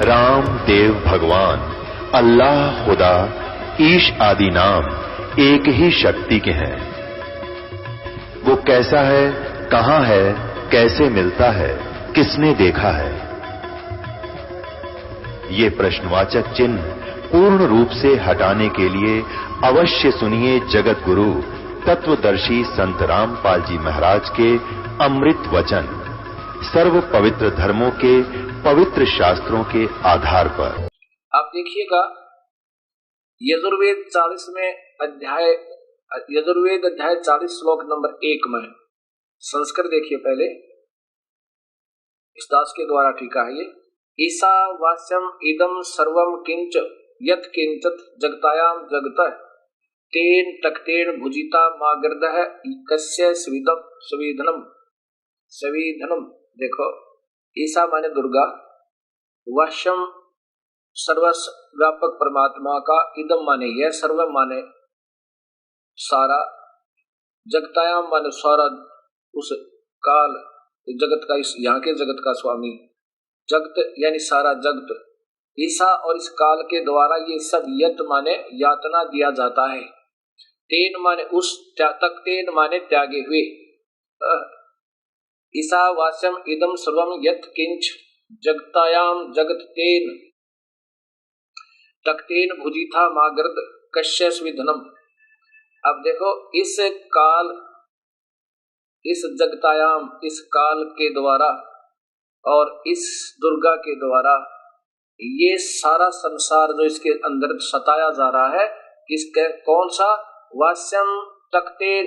राम देव भगवान, अल्लाह खुदा, ईश आदि नाम एक ही शक्ति के हैं। वो कैसा है, कहां है, कैसे मिलता है, किसने देखा है? ये प्रश्नवाचक चिन्ह पूर्ण रूप से हटाने के लिए अवश्य सुनिए जगत गुरु तत्वदर्शी संत रामपाल जी महाराज के अमृत वचन, सर्व पवित्र धर्मों के पवित्र शास्त्रों के आधार पर। आप देखिएगा यजुर्वेद 40 श्लोक नंबर 1 में संस्कृत देखिए पहले, इस दास के द्वारा टीका है ये। ईसा वास्यम इदम सर्वम किंच यत् किंचत जगतायाम जगतः तेन तक्तेन भुजिता मागर्दः कस्य स्वीधनम। देखो, ईसा माने दुर्गा, वास्यम सर्वव्यापक परमात्मा का, इदम माने यह, सर्वम माने सारा, जगतायाम माने सारा उस काल जगत का, इस यहाँ के जगत का स्वामी, जगत यानी सारा जगत, ईसा और इस काल के द्वारा ये सब यत माने यातना दिया जाता है। तेन माने उस, तक तेन माने त्यागे हुए। ईसा वास्यम इदम सर्वम यत किंच जगतायाम जगत तेन तक्तेन भुजिथा मागर्द कश्य स्विधनम। अब देखो, इस काल, इस जगतायाम, इस काल के द्वारा और इस दुर्गा के द्वारा ये सारा संसार जो इसके अंदर सताया जा रहा है, किसके, कौन सा? वास्यम तक्तेन,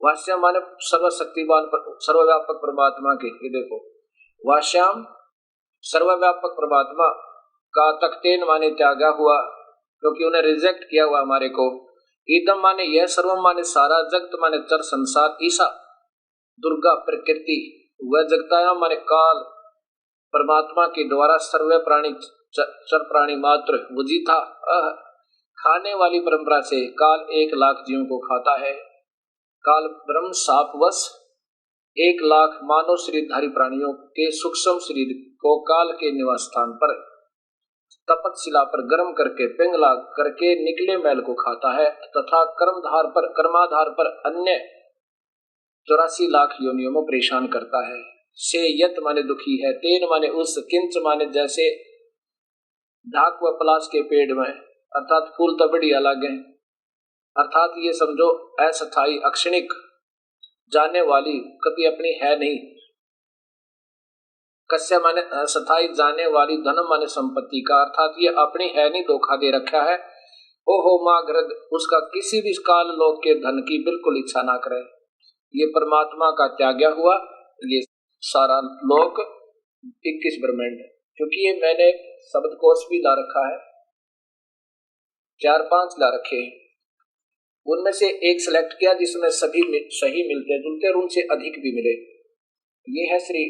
वास्यम माने सर्वशक्तिमान सर्वव्यापक परमात्मा के। ये देखो, वास्यम सर्वव्यापक परमात्मा का, तक्तेन माने त्यागा हुआ, क्योंकि उन्हें रिजेक्ट किया हुआ हमारे को। इदम माने यह, सर्वम माने सारा, जगत माने चर संसार, ईसा दुर्गा प्रकृति, वह जगतायाम माने काल परमात्मा के द्वारा सर्व प्राणी चर प्राणी मात्र भुजिता, खाने वाली परंपरा से काल 1 लाख जीवों को खाता है। काल ब्रह्म शापवश 1 लाख मानव शरीरधारी प्राणियों के सूक्ष्म शरीर को काल के निवास स्थान पर तपकशिला पर गर्म करके पिंगला करके निकले मैल को खाता है, तथा कर्माधार पर अन्य 84 लाख योनियों में परेशान करता है। से यत माने दुखी है, तेन माने उस, किंच माने जैसे ढाक व पलाश के पेड़ में, अर्थात फूल तो बढ़िया लागे, अर्थात ये समझो अस्थायी, अक्षणिक, जाने वाली, कभी अपनी है नहीं। कस्य माने अस्थायी, जाने वाली, धनम माने संपत्ति का, अर्थात ये अपनी है नहीं, धोखा दे रखा है। ओहो मागृद, उसका किसी भी काल लोक के धन की बिल्कुल इच्छा ना करे। ये परमात्मा का त्यागा हुआ ये सारा लोक 21 ब्रह्मांड। क्योंकि ये मैंने शब्दकोश भी ला रखा है, 4-5 ला रखे, उनमें से एक सिलेक्ट किया जिसमें सभी सही मिलते जुलते और उनसे अधिक भी मिले। ये है श्री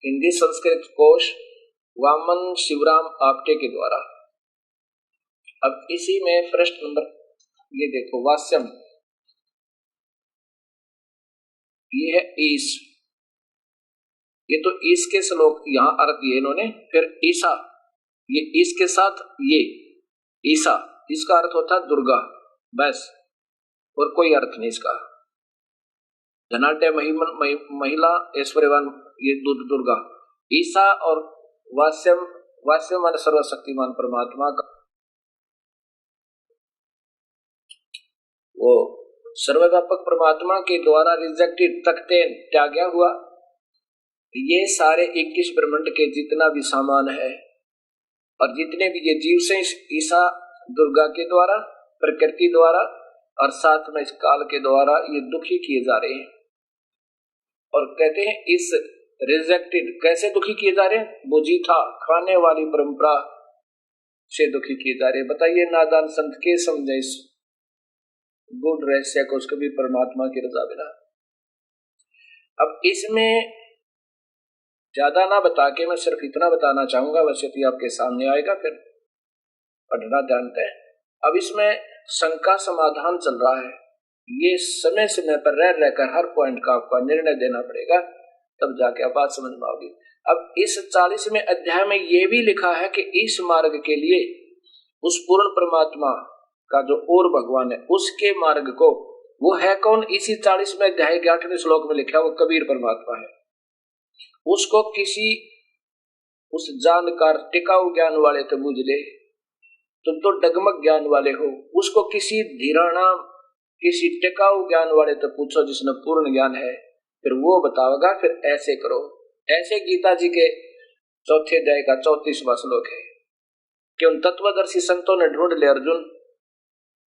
हिंदी संस्कृत कोश वामन शिवराम आपटे के द्वारा। अब इसी में प्रश्न नंबर, ये देखो, वास्यम, ये है ईश, ये तो ईश के श्लोक यहां अर्थ दिए इन्होंने। फिर ईसा, ये ईश के साथ ये ईसा, इसका अर्थ होता है दुर्गा, बस, और कोई अर्थ नहीं इसका। धनाट्य महिला ऐश्वर्यवान, ये दुर्गा। ईसा और वास्यम, वास्यम माने सर्वशक्तिमान परमात्मा का, वो सर्वव्यापक परमात्मा के द्वारा रिजेक्टेड, तख्तेन त्यागा हुआ। ये सारे 21 ब्रह्मांड के जितना भी सामान है और जितने भी ये जीव से ईसा दुर्गा के द्वारा, प्रकृति द्वारा और साथ में इस काल के द्वारा ये दुखी किए जा रहे हैं। और कहते हैं इस रिजेक्टेड कैसे दुखी किए जा रहे हैं? बुझीथा, खाने वाली परंपरा से दुखी किए जा रहे हैं। बताइए नादान संत के समझे इस गुण रहस्य को, उसको भी परमात्मा की रजा बिना। अब इसमें ज्यादा ना बता के मैं सिर्फ इतना बताना चाहूंगा, वैसे तो आपके सामने आएगा, फिर पढ़ना जानते हैं। अब इसमें शंका समाधान चल रहा है, ये समय समय पर रह रहकर हर पॉइंट का आपको निर्णय देना पड़ेगा तब जाके आप बात समझ में आओगी। अब इस 40वें अध्याय में ये भी लिखा है कि इस मार्ग के लिए उस पूर्ण परमात्मा का जो और भगवान है उसके मार्ग को, वो है कौन, इसी 40वें अध्याय के 8वें श्लोक में लिखा, वो कबीर परमात्मा है। उसको किसी उस जानकार टिकाऊ ज्ञान वाले तो बुझ ले, तुम तो डगमग ज्ञान वाले हो, उसको किसी धीराना किसी टिकाऊ ज्ञान वाले तो पूछो जिसने पूर्ण ज्ञान है, फिर वो बताओगा, फिर ऐसे करो। ऐसे गीता जी के 4थे अध्याय का 34वां श्लोक है कि उन तत्वदर्शी संतों ने ढूंढ ले अर्जुन,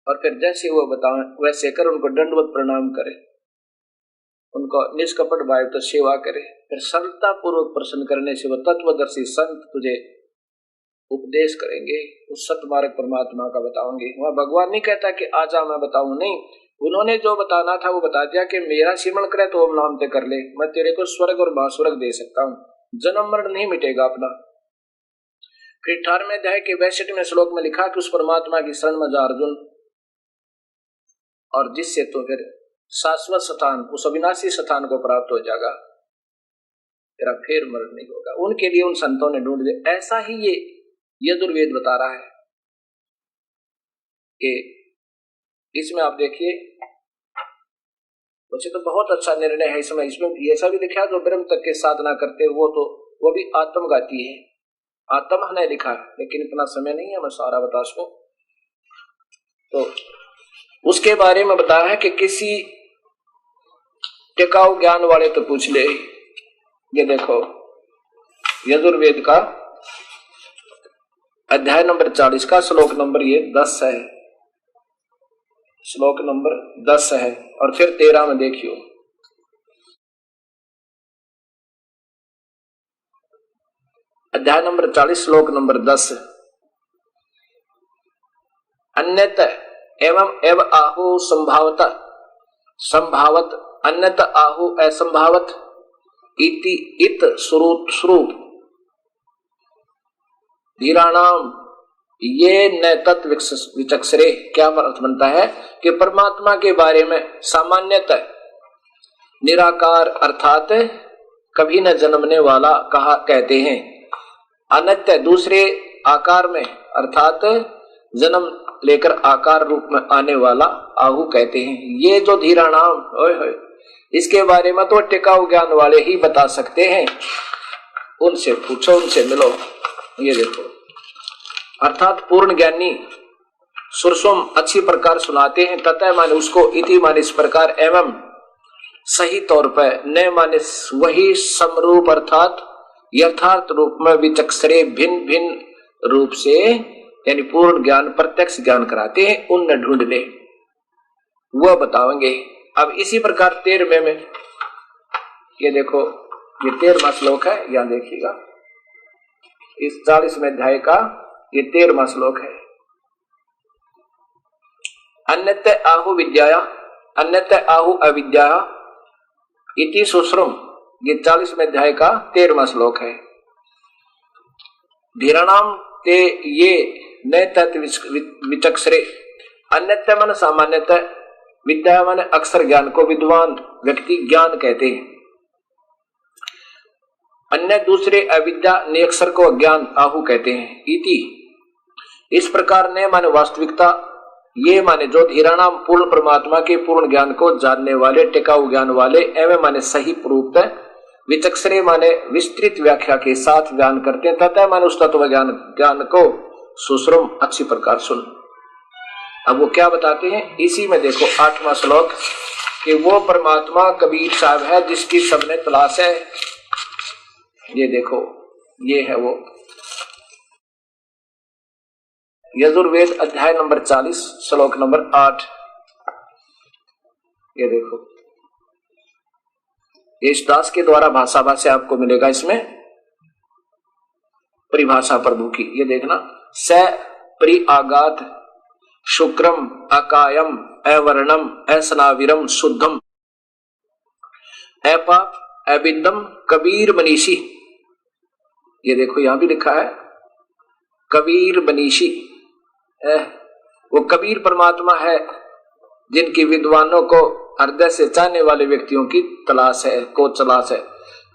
और फिर जैसे वो बताएं वैसे कर, उनको दंडवत प्रणाम करे, उनको निष्कपट भाव तो सेवा करे, फिर सरलता पूर्वक प्रश्न करने से वो तत्वदर्शी संत तुझे उपदेश करेंगे, उस सतमार्ग परमात्मा का बताओगे। वहां भगवान नहीं कहता कि आजा मैं बताऊं, नहीं, उन्होंने जो बताना था वो बता दिया कि मेरा सिमरण करे तो ओम नाम ते कर ले, मैं तेरे को स्वर्ग और महास्वर्ग दे सकता हूँ, जन्म मरण नहीं मिटेगा अपना। फिर 18वें अध्याय के 62वें श्लोक में लिखा कि उस परमात्मा की शरण में जा अर्जुन, और जिससे तो फिर शाश्वत स्थान, उस अविनाशी स्थान को प्राप्त हो जाएगा, तेरा फिर मरण नहीं होगा। उनके लिए उन संतों ने ढूंढ दिया। ऐसा ही ये यजुर्वेद बता रहा है कि इसमें आप देखिए, वैसे तो बहुत अच्छा निर्णय है इसमें ऐसा भी लिखा है जो ब्रह्म तक के साधना करते वो भी आत्मघाती है, आत्मा ने लिखा है, लेकिन इतना समय नहीं है मैं सारा बता सकूं। तो उसके बारे में बताया है कि किसी टिकाऊ ज्ञान वाले तो पूछ ले। ये देखो यजुर्वेद का अध्याय नंबर 40 का श्लोक नंबर ये 10 है, श्लोक नंबर 10 है, और फिर 13 में देखियो, अध्याय नंबर 40 श्लोक नंबर 10, अन्यत एवं एव आहु संभावत संभावत अन्यत आहु असंभावत इति इत श्रुत धीराणाम ये न तत्व विचक्षरे। क्या अर्थ बनता है कि परमात्मा के बारे में सामान्यतः निराकार अर्थात कभी न जन्मने वाला कहते हैं, अनित्य दूसरे आकार में अर्थात जन्म लेकर आकार रूप में आने वाला आहु कहते हैं। ये जो धीराणाम इसके बारे में तो टिकाऊ ज्ञान वाले ही बता सकते हैं, उनसे पूछो, उनसे मिलो। ये देखो, अर्थात पूर्ण ज्ञानी सुरसुम अच्छी प्रकार सुनाते हैं, तथा माने उसको, इति माने इस प्रकार, एवं सही तौर पर, न माने वही समरूप अर्थात यथार्थ रूप में, विचक्षरे भिन्न भिन्न रूप से, यानी पूर्ण ज्ञान प्रत्यक्ष ज्ञान कराते हैं, उन ढूंढ ले वह बताएंगे। अब इसी प्रकार 13वें में ये देखो, ये 13वां श्लोक है, यहां देखिएगा, इस 40वें अध्याय का ये 13वां श्लोक है। अन्यत आहु विद्या अन्यत आहु अविद्या इति सुश्रुम, ये 40वें अध्याय का 13वां श्लोक है। धीराणाम ते ये न तत् विचक्षरे, अन्यत मन सामान्यतः, विद्या मन अक्षर ज्ञान को विद्वान व्यक्ति ज्ञान कहते हैं, अन्य दूसरे अविद्या निरक्षर को अज्ञान आहु कहते हैं। इति इस प्रकार ने माने वास्तविकता, ये माने जो धीराणाम पूर्ण परमात्मा के पूर्ण ज्ञान को जानने वाले, टिकाऊ ज्ञान वाले, एवं माने सही प्रूफ, विचक्षरे माने विस्तृत व्याख्या के साथ ज्ञान करते हैं, तथा माने उस तत्व ज्ञान को सुश्रुम अच्छी प्रकार सुन। अब वो क्या बताते हैं, इसी में देखो 8वां श्लोक, कि वो परमात्मा कबीर साहब है जिसकी सबने तलाश है। ये देखो, ये है वो यजुर्वेद अध्याय नंबर 40 श्लोक नंबर 8। ये देखो, इस दास के द्वारा भाषा भाषा आपको मिलेगा, इसमें परिभाषा प्रभु की। ये देखना, स प्रि आगात शुक्रम अकायम अवर्णम असनाविरम शुद्धम अपाप अबिंदम कबीर मनीषी। ये देखो यहां भी लिखा है कबीर मनीषी, वो कबीर परमात्मा है जिनकी विद्वानों को हृदय से चाहने वाले व्यक्तियों की तलाश है, को तलाश है।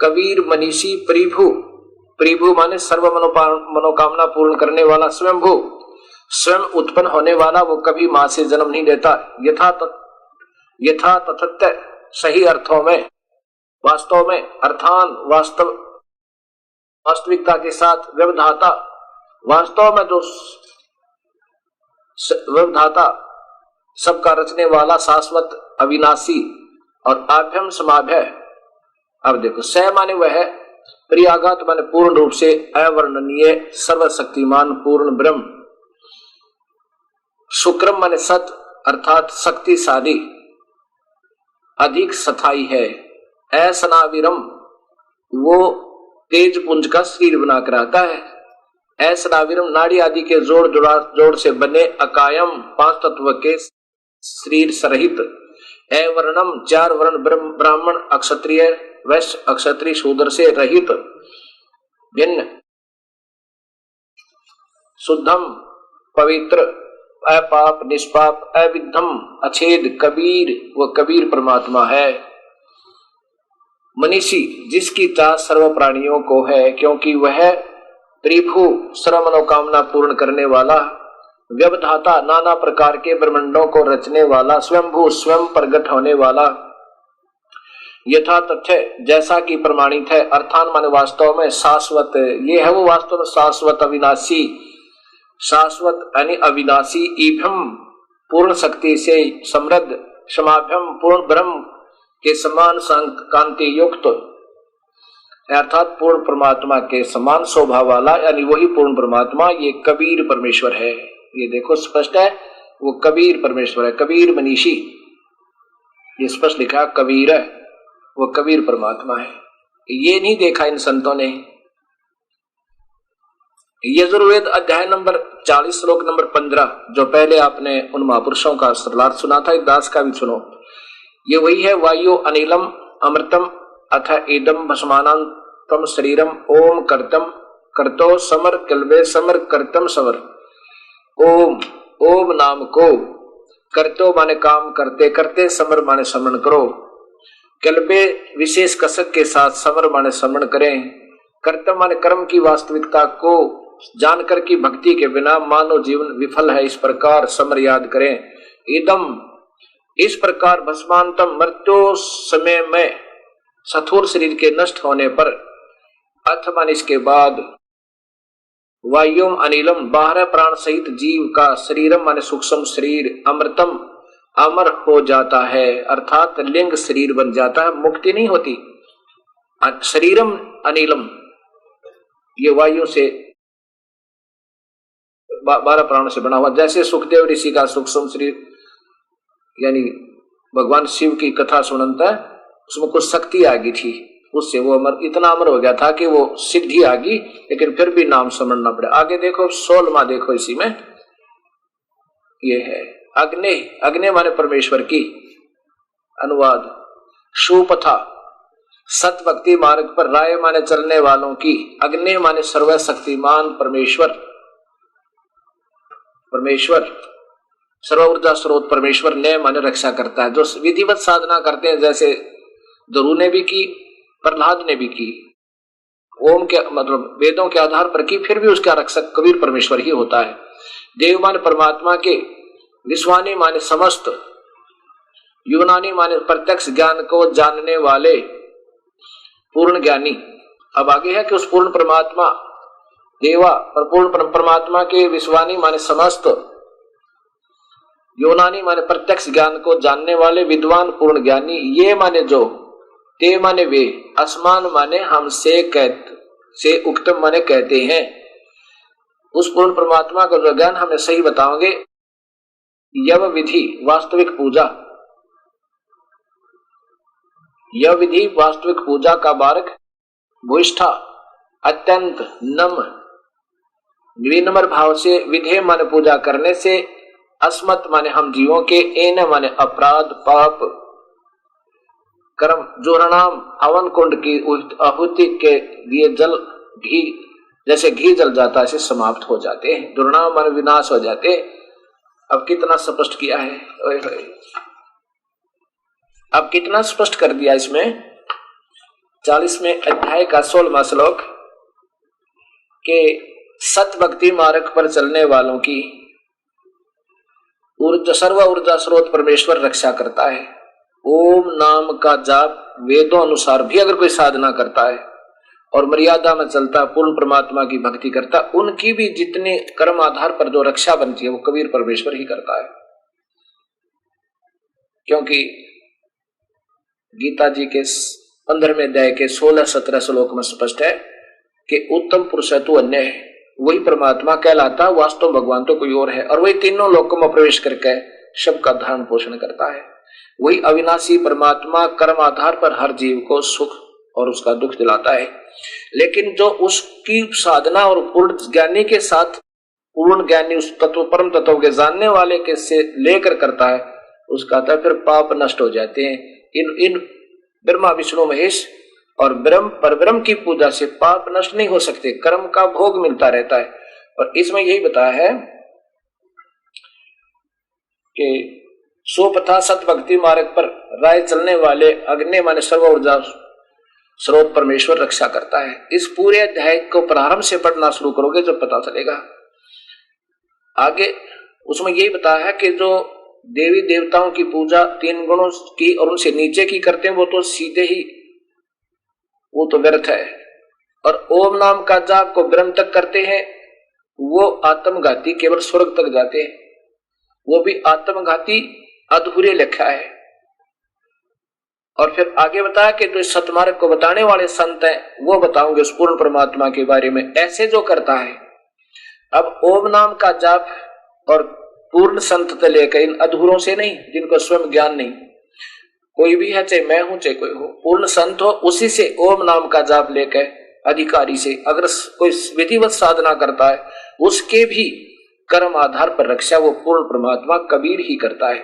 कबीर मनीषी परिभु, परिभु माने सर्व मनोकामना पूर्ण करने वाला, स्वयंभू स्वयं उत्पन्न होने वाला, वो कभी मां से जन्म नहीं लेता। यथा तथत्य सही अर्थों में, वास्तव में, अर्थान वास्तविकता के साथ, व्यवधाता वास्तव में जो व्यवधाता सबका रचने वाला, शाश्वत अविनाशी, और आभ्यम समाभ्य। अब देखो स माने वह है, प्रियागात माने पूर्ण रूप से अवर्णनीय सर्वशक्तिमान पूर्ण ब्रह्म, शुक्रम माने सत अर्थात शक्तिशाली अधिक स्थायी है, ऐसनाविरम वो तेज पुंज का शरीर बनाकर आता है, ऐसनाविरम नाड़ी आदि के जोड़ से बने, अकायम पांच तत्व के शरीर सहित, अवर्णम चार वर्ण ब्राह्मण अक्षत्रिय वैश्य अक्षत्रिय शूद्र से रहित, भिन्न शुद्धम पवित्र अपाप निष्पाप अविद्धम अछेद कबीर, वह कबीर परमात्मा है। मनीषी जिसकी चाह सर्व प्राणियों को है, क्योंकि वह त्रिभु सर्व मनोकामना पूर्ण करने वाला, व्यवधाता नाना प्रकार के ब्रह्मांडों को रचने वाला, स्वयंभू स्वयं प्रगट होने वाला, यथा तथ्य जैसा कि प्रमाणित है, अर्थान माने वास्तव में, शाश्वत ये है वो वास्तव में शाश्वत अविनाशी, शाश्वत यानी अविनाशी, ईभ्यम पूर्ण शक्ति से समृद्ध, समाभ्यम पूर्ण ब्रह्म के समान कांति युक्त, अर्थात पूर्ण परमात्मा के समान शोभा वाला, यानी वही पूर्ण परमात्मा, ये कबीर परमेश्वर है। ये देखो स्पष्ट है, वो कबीर परमेश्वर है, कबीर मनीषी, ये स्पष्ट लिखा कबीर है, वो कबीर परमात्मा है। ये नहीं देखा इन संतों ने। यजुर्वेद अध्याय नंबर 40 श्लोक नंबर 15, जो पहले आपने उन महापुरुषों का सरलार्थ सुना था, दास का भी सुनो। ये वही है, वायु अनिलम अमृतम अथ इदम भस्मानांतम शरीरम ओम कर्तम कर्तो summer Kalbe summer कर्तम summer. Om Om नाम को, कर्तो माने काम करते करते, समर माने समरण करो, कल्बे विशेष कसक के साथ, समर माने समरण करें, कर्तव्य माने कर्म की वास्तविकता को जानकर की भक्ति के बिना मानव जीवन विफल है, इस प्रकार समर याद करें। इदम इस प्रकार भस्मांतम मृत्यु समय में स्थूल शरीर के नष्ट होने पर, अथ माने इसके बाद, वायुम अनिलम 12 प्राण सहित जीव का, शरीरम माने सूक्ष्म शरीर, अमृतम अमर हो जाता है, अर्थात लिंग शरीर बन जाता है, मुक्ति नहीं होती। शरीरम अनिलम ये वायु से 12 प्राणों से बना हुआ, जैसे सुखदेव ऋषि का सूक्ष्म शरीर, यानी भगवान शिव की कथा सुनता है, उसमें कुछ शक्ति आ गई थी, उससे वो इतना अमर हो गया था कि वो सिद्धि आ गई, लेकिन फिर भी नाम समझना पड़े। आगे देखो 16वां देखो, इसी में ये है अग्नि, अग्नि माने परमेश्वर की, अनुवाद शुपथा सत भक्ति मार्ग पर राय माने चलने वालों की, अग्नि माने सर्वशक्तिमान परमेश्वर, परमेश्वर सर्व ऊर्जा स्रोत परमेश्वर, ने माने रक्षा करता है, जो विधिवत साधना करते हैं, जैसे ध्रुव ने भी की, प्रहलाद ने भी की, ओम के मतलब वेदों के आधार पर की, फिर भी उसका रक्षक कबीर परमेश्वर ही होता है। देव माने परमात्मा के, विश्वानी माने समस्त, यूनानी माने प्रत्यक्ष ज्ञान को जानने वाले, पूर्ण ज्ञानी। अब आगे है कि उस पूर्ण परमात्मा देवा और पूर्ण परमात्मा के, विश्वानी माने समस्त, यूनानी माने प्रत्यक्ष ज्ञान को जानने वाले, विद्वान पूर्ण ज्ञानी, ये माने जो, ते माने वे, असमान माने हमसे से उक्तम माने कहते हैं। उस पूर्ण परमात्मा का जो ज्ञान हमें सही बताओगे, यव विधि वास्तविक पूजा, यह विधि वास्तविक पूजा का मार्ग, भूष्ठा अत्यंत नम विनम्र भाव से, विधेय माने पूजा करने से, अस्मत माने हम जीवों के, एन माने अपराध पाप कर्म, जोरणाम हवन कुंड की आहुति के दिए जल घी, जैसे घी जल जाता है ऐसे समाप्त हो जाते हैं, दुर्नाम माने विनाश हो जाते। अब कितना स्पष्ट किया है, अब कितना स्पष्ट कर दिया इसमें। 40वें अध्याय का 16वां श्लोक के सत भक्ति मार्ग पर चलने वालों की ऊर्जा सर्व ऊर्जा स्रोत परमेश्वर रक्षा करता है। ओम नाम का जाप वेदों अनुसार भी अगर कोई साधना करता है और मर्यादा में चलता, पूर्ण परमात्मा की भक्ति करता, उनकी भी जितने कर्म आधार पर जो रक्षा बनती है वो कबीर परमेश्वर ही करता है। क्योंकि गीता जी के 15वें अध्याय के 16-17 श्लोक में स्पष्ट है कि उत्तम पुरुष है तो अन्य है, वही परमात्मा कहलाता, वास्तव भगवान तो कोई और है, और वही तीनों लोकों में प्रवेश करके सबका धारण पोषण करता है। वही अविनाशी परमात्मा कर्म आधार पर हर जीव को सुख और उसका दुख दिलाता है। लेकिन जो उसकी साधना और पूर्ण ज्ञानी के साथ, पूर्ण ज्ञानी उस तत्व परम तत्व के जानने वाले के से लेकर करता है, उसका तो फिर पाप नष्ट हो जाते हैं। इन ब्रह्मा विष्णु महेश और ब्रह्म परब्रह्म की पूजा से पाप नष्ट नहीं हो सकते, कर्म का भोग मिलता रहता है। और इसमें यही बताया है कि सोपथा सत भक्ति मार्ग पर राय चलने वाले अग्नि माने सर्व ऊर्जा स्रोत परमेश्वर रक्षा करता है। इस पूरे अध्याय को प्रारंभ से पढ़ना शुरू करोगे जब पता चलेगा। आगे उसमें यही बताया है कि जो देवी देवताओं की पूजा 3 गुणों की और उनसे नीचे की करते हैं वो तो सीधे ही वो तो व्यर्थ है, और ओम नाम का जाप को ब्रह्म तक करते हैं वो आत्मघाती केवल स्वर्ग तक जाते हैं, वो भी आत्मघाती अधूरे लिखा है। और फिर आगे बताया कि जो सतमार्ग को बताने वाले संत हैं वो बताऊंगे उस पूर्ण परमात्मा के बारे में, ऐसे जो करता है। अब ओम नाम का जाप और पूर्ण संत से लेकर इन अधूरों से नहीं, जिनको स्वयं ज्ञान नहीं, कोई भी है, चाहे मैं हूं चाहे कोई हो, पूर्ण संत हो, उसी से ओम नाम का जाप लेकर अधिकारी से अगर कोई विधिवत साधना करता है उसके भी कर्म आधार पर रक्षा वो पूर्ण परमात्मा कबीर ही करता है।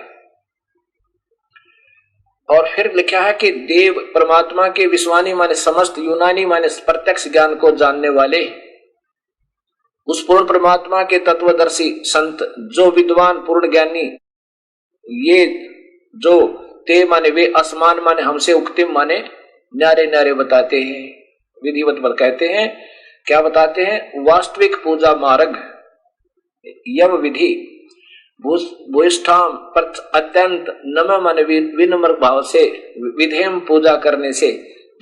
और फिर लिखा है कि देव परमात्मा के विश्वानी माने समस्त, यूनानी माने प्रत्यक्ष ज्ञान को जानने वाले, उस पूर्ण परमात्मा के तत्वदर्शी संत जो विद्वान पूर्ण ज्ञानी, ये जो ते माने वे असमान माने हमसे उक्तिम माने न्यारे न्यारे बताते हैं, विधिवत बल कहते हैं। क्या बताते हैं? वास्तविक पूजा मार्ग यम विधि भूष्ठाम अत्यंत नम मन विनम्र भाव से विधेम पूजा करने से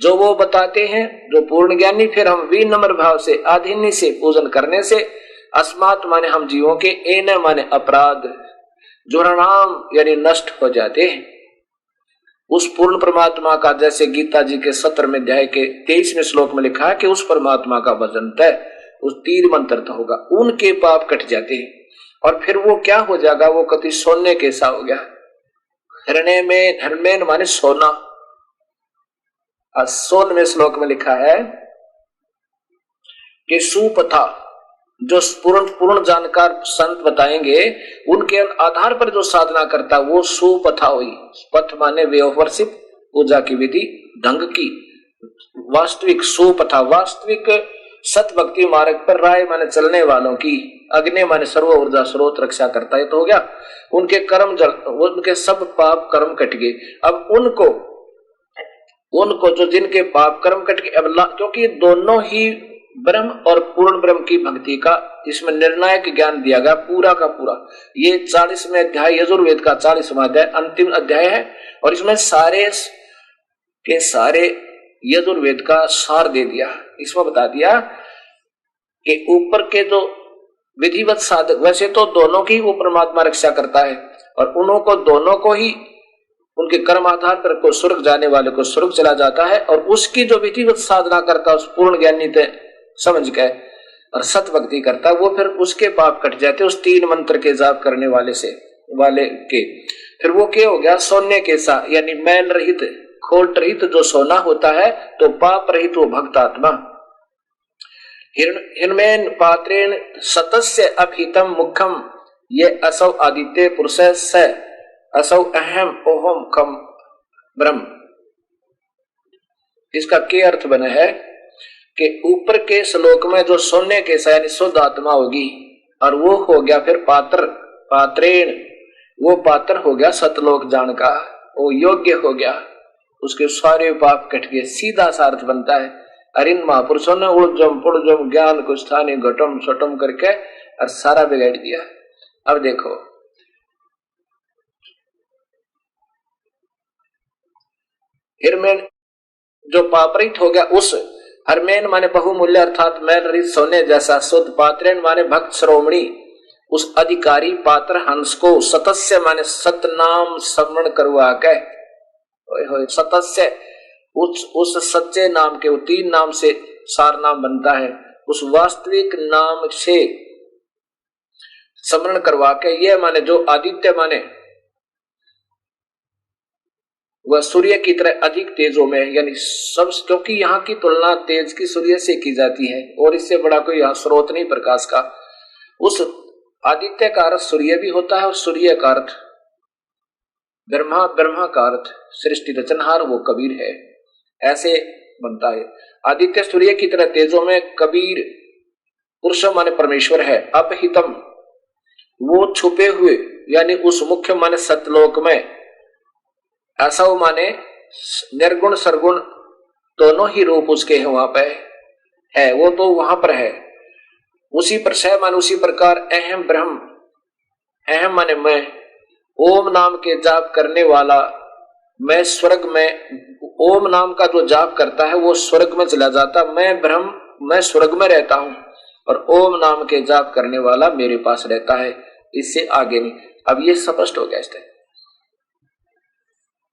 जो वो बताते हैं, जो पूर्ण ज्ञानी, फिर हम विनम्र भाव से आधीन्य से पूजन करने से अस्मात् माने हम जीवों के एन माने अपराध जुर्णाम यानी नष्ट हो जाते हैं। उस पूर्ण परमात्मा का जैसे गीता जी के 17वें अध्याय के 23वें श्लोक में लिखा है कि उस परमात्मा का भजन तय उस तीर मंत्र होगा, उनके पाप कट जाते हैं। और फिर वो क्या हो जाएगा? वो कति सोने के सा हो गया। हरमेन माने सोना। 16वें श्लोक में लिखा है कि सुपथा, जो पूर्ण जानकार संत बताएंगे, उनके आधार पर जो साधना करता वो सुपथा हुई। पथ माने वे ऑफ वर्शिप, पूजा की विधि ढंग की, वास्तविक सुपथा, वास्तविक सत भक्ति मार्ग पर राय माने चलने वालों की, अग्नि माने सर्व ऊर्जा स्रोत रक्षा करता है। तो हो गया उनके कर्म जल, उनके सब पाप कर्म कट गए। अब उनको जो जिनके पाप कर्म कट गए, अब क्योंकि दोनों ही ब्रह्म और पूर्ण ब्रह्म की भक्ति का इसमें निर्णायक ज्ञान दिया गया पूरा का पूरा। ये 40वें अध्याय यजुर्वेद का 40वां अध्याय अंतिम अध्याय है, और इसमें सारे के सारे यजुर्वेद का सार दे दिया। इसमें बता दिया कि ऊपर के जो विधिवत साधक, वैसे तो दोनों की वो परमात्मा रक्षा करता है, और दोनों को ही उनके कर्म आधार पर को स्वर्ग जाने वाले को स्वर्ग चला जाता है, और उसकी जो विधिवत साधना करता है उस पूर्ण ज्ञानी समझ के और सत भक्ति करता है, वो फिर उसके पाप कट जाते उस 3 मंत्र के जाप करने वाले के। फिर वो क्या हो गया? सोने के सा, यानी मैल रहित, खोट रहित जो सोना होता है, तो पाप रहित वो भक्त आत्मा। हिरमेन पात्रेण सतस्य अभितम मुखम, ये असौ आदित्य पुरुष से असौ अहम ओहम कम ब्रह्म। इसका क्या अर्थ बना है कि ऊपर के श्लोक में जो सोने के सा यानी शुद्ध आत्मा होगी, और वो हो गया फिर पात्रेण, वो पात्र हो गया सतलोक जान का, वो योग्य हो गया उसके सारे पाप कट गए। सीधा सा अर्थ बनता है अरिन महापुरुषों ने उड़जम पुड़जम ज्ञान को स्थानीय घटम सटम करके और सारा बिगाड़ दिया। अब देखो हिरमेन जो पापरित हो गया उस हरमेन माने बहुमूल्य अर्थात मैल रहित सोने जैसा, शुद्ध पात्रेण माने भक्त श्रोमणी उस अधिकारी पात्र हंस को, सतस्य माने सतनाम स्मरण करवा के, सतस्य उस सच्चे नाम के, वो 3 नाम से सार नाम बनता है, उस वास्तविक नाम से स्मरण करवा के, ये माने जो आदित्य माने वह सूर्य की तरह अधिक तेजों में, यानी सब, क्योंकि यहाँ की तुलना तेज की सूर्य से की जाती है और इससे बड़ा कोई यहाँ स्रोत नहीं प्रकाश का। उस आदित्य का अर्थ सूर्य भी होता है और सूर्य का अर्थ ब्रह्मा, ब्रह्मा का अर्थ सृष्टि रचनहार वो कबीर है, ऐसे बनता है। आदित्य सूर्य की तरह तेजों में, कबीर पुरुष माने परमेश्वर है। अपहितम वो छुपे हुए, यानी उस मुख्य माने सतलोक में, ऐसा वो माने निर्गुण सरगुण दोनों ही रूप उसके हैं, वहां पे है, वो तो वहां पर है। उसी पर सह माने उसी प्रकार अहम ब्रह्म, अहम माने मैं, ओम नाम के जाप करने वाला मैं स्वर्ग में, ओम नाम का जो जाप करता है वो स्वर्ग में चला जाता, मैं ब्रह्म, मैं स्वर्ग में रहता हूं और ओम नाम के जाप करने वाला मेरे पास रहता है, इससे आगे नहीं। अब ये स्पष्ट हो गया इस तरह।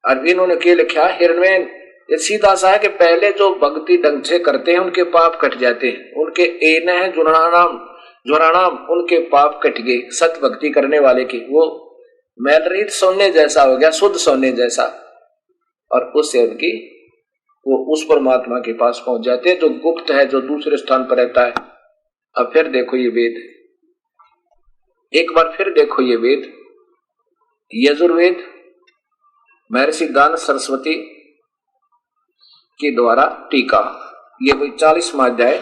और इन्होंने क्या लिखा हिरण्यन, ये सीधा सा है कि पहले जो भक्ति ढंग से करते हैं उनके पाप कट जाते हैं, उनके एन है जुराणाम उनके पाप कट गए। सत भक्ति करने वाले की वो मैल रहित सोने जैसा हो गया, शुद्ध सोने जैसा, और उससे उनकी वो उस परमात्मा के पास पहुंच जाते हैं जो गुप्त है, जो दूसरे स्थान पर रहता है। अब फिर देखो ये वेद, एक बार फिर देखो ये वेद, यजुर्वेद महर्षि दान सरस्वती के द्वारा टीका, ये वही 40वां अध्याय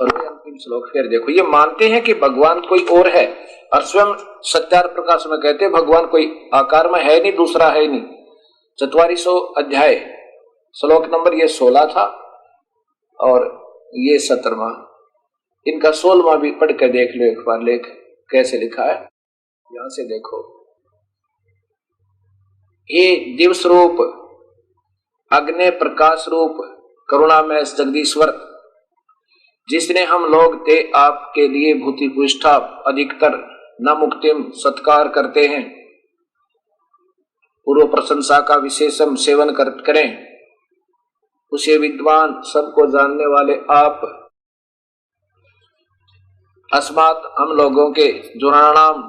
और वही अंतिम श्लोक। फिर देखो ये मानते हैं कि भगवान कोई और है और स्वयं सत्यार प्रकाश में कहते हैं भगवान कोई आकार में है नहीं, दूसरा है नहीं। 4400 अध्याय श्लोक नंबर ये 16 था और ये 17वां, इनका 16वां भी पढ़ के देख लो एक बार, लेख कैसे लिखा है। यहां से देखो, हे दिवस रूप अग्नि प्रकाश रूप करुणामय जगदीश्वर, जिसने हम लोग ते आपके लिए भूति पुष्ठा अधिकतर न मुक्तिम सत्कार करते हैं, पूर्व प्रशंसा का विशेषम सेवन करें, उसे विद्वान सबको जानने वाले आप, अस्मात् हम लोगों के जुराणाम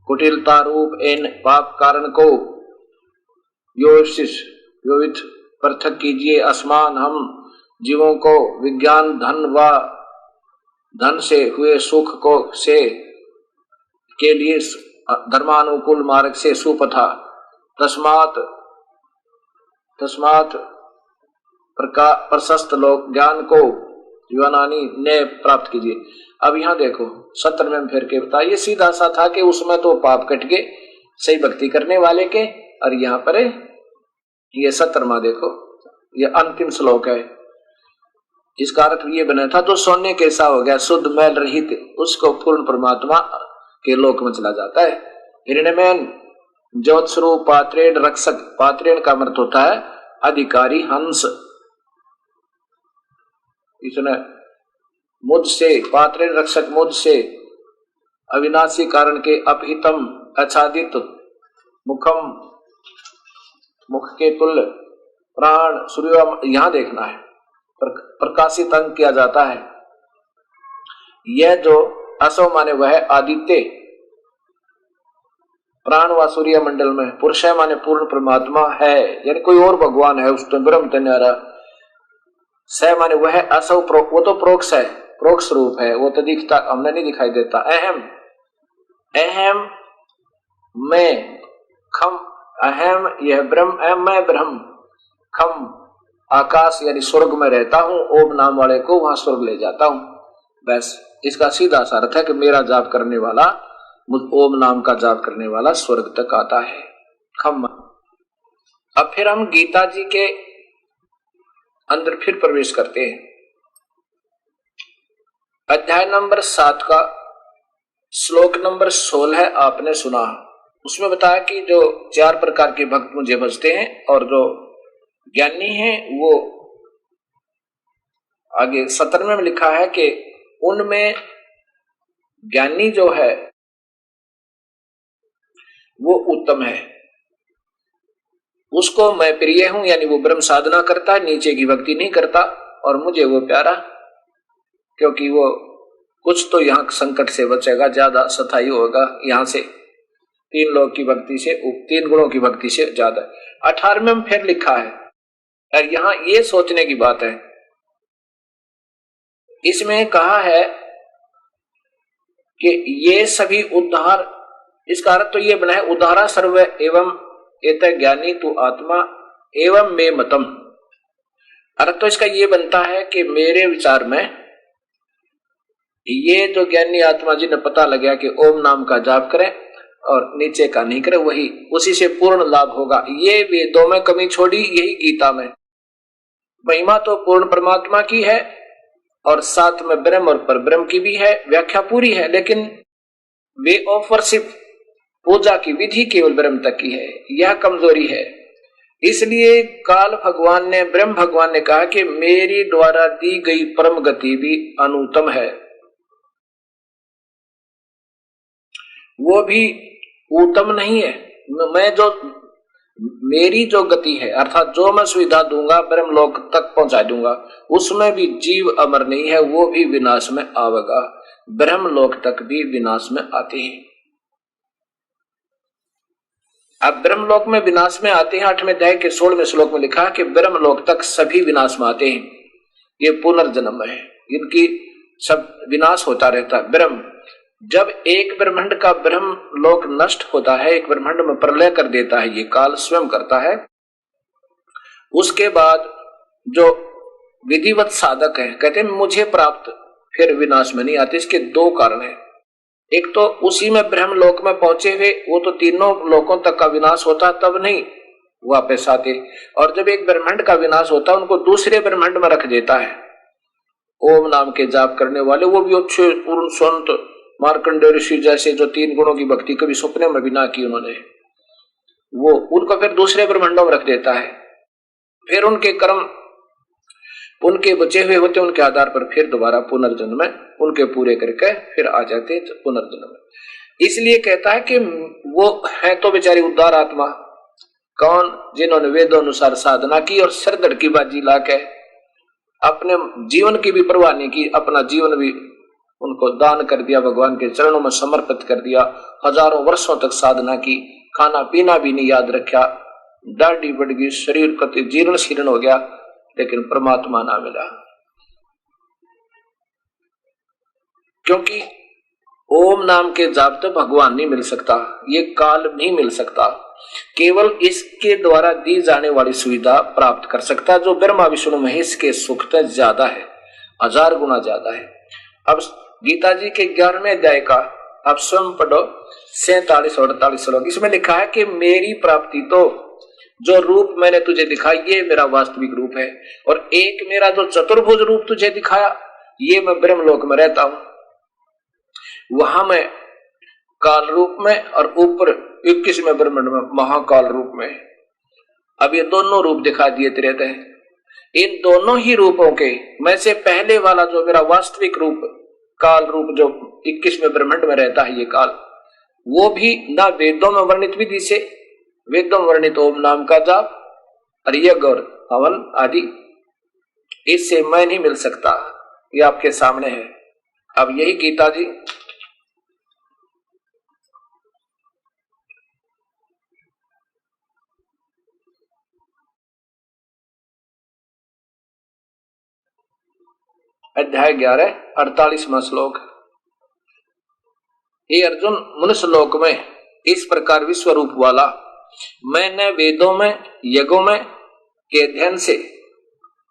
कुटिलता रूप इन पाप कारण को योवित पृथक कीजिए। असमान हम जीवों को विज्ञान धन व धन से हुए सुख को से के लिए धर्मानुकूल मार्ग से सुपथा, तस्मात प्रशस्त लोक ज्ञान को युवानी ने प्राप्त कीजिए। अब यहाँ देखो 17वें में फिर के बताइए, सीधा सा था कि उसमें तो पाप कट गए सही भक्ति करने वाले के, और यहाँ पर ये 17वां देखो, ये अंतिम श्लोक है। इसका अर्थ ये बना था, जो सोने के सा हो गया शुद्ध मैल रहित, उसको पूर्ण परमात्मा के लोक में चला जाता है। हिरण्यमय ज्योत स्वरूप पात्रेण रक्षक, पात्रेण का अर्थ होता है अधिकारी हंस, इसने मुझसे पात्रेण रक्षक मुझसे अविनाशी कारण के अपहितम आच्छादित मुखम मुख के तुल्य प्राण सूर्य, यहां देखना है प्रकाशित अंग किया जाता है। यह जो असो माने वह आदित्य प्राण व सूर्य मंडल में, पुरुष है माने पूर्ण परमात्मा है, यानी कोई और भगवान है उस ब्रह्म तन्यारा। स माने वह असो वो तो प्रोक्ष है, प्रोक्ष रूप है, वो तो दिखता हमने नहीं दिखाई देता। अहम अहम मैं खम, अहम यह ब्रह्म, अहम मैं ब्रह्म, खम आकाश यानी स्वर्ग में रहता हूं, ओम नाम वाले को वहां स्वर्ग ले जाता हूं। बस इसका सीधा सा अर्थ है कि मेरा जाप करने वाला, ओम नाम का जाप करने वाला स्वर्ग तक आता है। खम अब फिर हम गीता जी के अंदर फिर प्रवेश करते हैं। अध्याय नंबर 7 का श्लोक नंबर 16 आपने सुना। उसमें बताया कि जो 4 प्रकार के भक्त मुझे भजते हैं और जो ज्ञानी हैं वो आगे 17वें में लिखा है कि उनमें ज्ञानी जो है वो उत्तम है, उसको मैं प्रिय हूं, यानी वो ब्रह्म साधना करता है, नीचे की भक्ति नहीं करता, और मुझे वो प्यारा, क्योंकि वो कुछ तो यहाँ संकट से बचेगा, ज्यादा सताई होगा यहाँ से 3 लोग की भक्ति से, 3 गुणों की भक्ति से ज्यादा। 18वें में फिर लिखा है, और यहाँ ये सोचने की बात है, इसमें कहा है कि ये सभी उद्धार, इसका अर्थ तो ये बना है उद्धारा सर्व एवं एत ज्ञानी तु आत्मा एवं मे मतम। अर्थ तो इसका ये बनता है कि मेरे विचार में ये जो ज्ञानी आत्मा जिन्हें पता लग गया कि ओम नाम का जाप करें और नीचे का नहीं करे, वही उसी से पूर्ण लाभ होगा। ये वेदों में कमी छोड़ी, यही गीता में। महिमा तो पूर्ण परमात्मा की है और साथ में ब्रह्म और परब्रह्म की भी है, व्याख्या पूरी है, लेकिन वे ऑफ वर्शिप, पूजा की विधि केवल ब्रह्म तक की है, यह कमजोरी है। इसलिए काल भगवान ने, ब्रह्म भगवान ने कहा कि मेरी द्वारा दी गई परम गति भी अनुत्तम है, वो भी उत्तम नहीं है। मैं जो मेरी जो गति है, अर्थात जो मैं सुविधा दूंगा ब्रह्म लोक तक पहुंचा दूंगा, उसमें भी जीव अमर नहीं है, वो भी विनाश में आवेगा। ब्रह्म लोक तक भी विनाश में आते हैं। अब ब्रह्मलोक में विनाश में आते हैं। 8वें अध्याय के 16वें श्लोक में लिखा है कि ब्रह्मलोक तक सभी विनाश में आते हैं, ये पुनर्जन्म है, इनकी सब विनाश होता रहता है। ब्रह्म, जब एक ब्रह्मांड का ब्रह्म लोक नष्ट होता है, एक ब्रह्मांड में प्रलय कर देता है, ये काल स्वयं करता है, उसके बाद जो विधिवत साधक है कहते हैं मुझे प्राप्त, फिर विनाश में नहीं आते। इसके 2 कारण है। एक तो उसी में ब्रह्म लोक में पहुंचे हुए वो तो तीनों लोकों तक का विनाश होता तब नहीं वापस आते, और जब एक ब्रह्मांड का विनाश होता उनको दूसरे ब्रह्मांड में रख देता है। ओम नाम के जाप करने वाले वो भी अच्छे पूर्ण संत मार्कंडेय ऋषि जैसे जो 3 गुणों की भक्ति कभी सपने में भी ना की उन्होंने, वो उनको फिर दूसरे ब्रह्मांडों में रख देता है। फिर उनके कर्म उनके बचे हुए होते, उनके आधार पर फिर दोबारा पुनर्जन्म में उनके पूरे करके फिर आ जाते पुनर्जन्म में। इसलिए कहता है कि वो है तो बेचारी उद्धार आत्मा, कौन? जिन्होंने वेदों अनुसार साधना की और सरदड़ की बाजी लाके अपने जीवन की भी परवाह नहीं की, अपना जीवन भी उनको दान कर दिया, भगवान के चरणों में समर्पित कर दिया। हजारों वर्षों तक साधना की, खाना पीना भी नहीं याद रखा, दाढ़ी बढ़ गई, शरीर का जीर्ण शीर्ण हो गया, लेकिन परमात्मा ना मिला। क्योंकि ओम नाम के जाप तो भगवान नहीं मिल सकता, ये काल नहीं मिल सकता, केवल इसके द्वारा दी जाने वाली सुविधा प्राप्त कर सकता, जो ब्रह्मा विष्णु महेश के सुख से ज्यादा है, 1000 गुना ज्यादा है। अब गीता जी के 11वें अध्याय का आप स्वयं पढ़ो, 47 और 48 श्लोक। इसमें लिखा है कि मेरी प्राप्ति तो जो रूप मैंने तुझे दिखाई ये मेरा वास्तविक रूप है, और एक मेरा जो चतुर्भुज रूप तुझे दिखाया ये मैं ब्रह्मलोक में रहता हूं, वहां मैं काल रूप में और ऊपर 21वें ब्रह्मांड में महाकाल रूप में। अब ये दोनों रूप दिखा दिए रहते हैं। इन दोनों ही रूपों के में से पहले वाला जो मेरा वास्तविक रूप काल रूप जो 21वें ब्रह्मांड में रहता है ये काल, वो भी ना वेदों में वर्णित विधि से, वेदों में वर्णित ओम नाम का जाप और यज्ञ और हवन आदि, इससे मैं नहीं मिल सकता। ये आपके सामने है। अब यही गीता जी अध्याय 11 48वां श्लोक। हे अर्जुन, मनुष्य लोक में इस प्रकार विश्व रूप वाला मैंने वेदों में यज्ञों में के अध्ययन से,